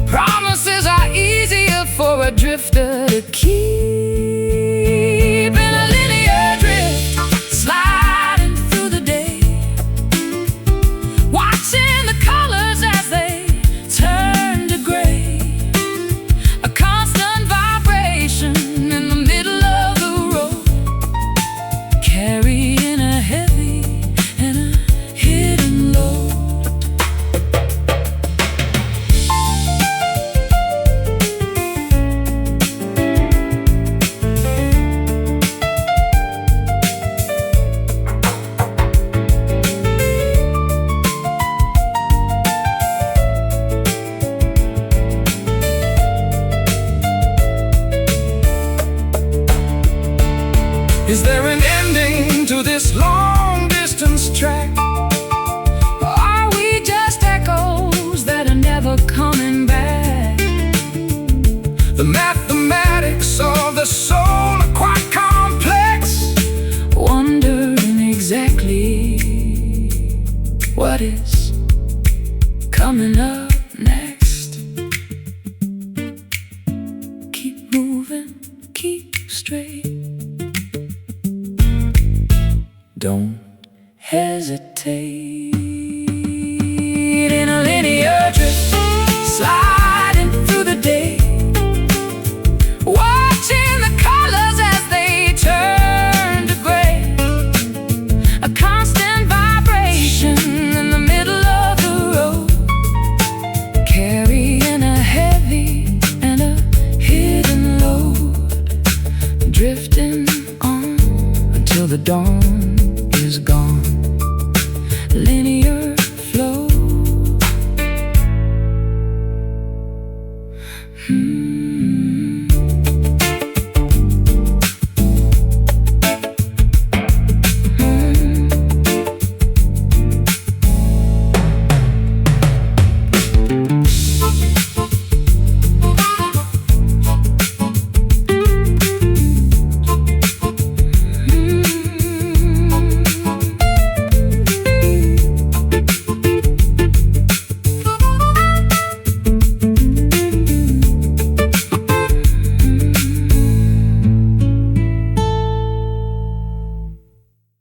Promises are easier for a drifter to keep. In a linear drift, sliding through the day, watching the colors as they turn to gray. A constant vibration in the middle of the road, carrying a heavy and a hidden load. Is there an ending to this long-distance track? Or are we just echoes that are never coming back? The mathematics of the soul are quite complex, wondering exactly what is coming up next. Keep moving, keep straight. Don't hesitate. In a linear drift, sliding through the day, watching the colors as they turn to gray. A constant vibration in the middle of the road, carrying a heavy and a hidden load, drifting on until the dawn is gone. Linear flow.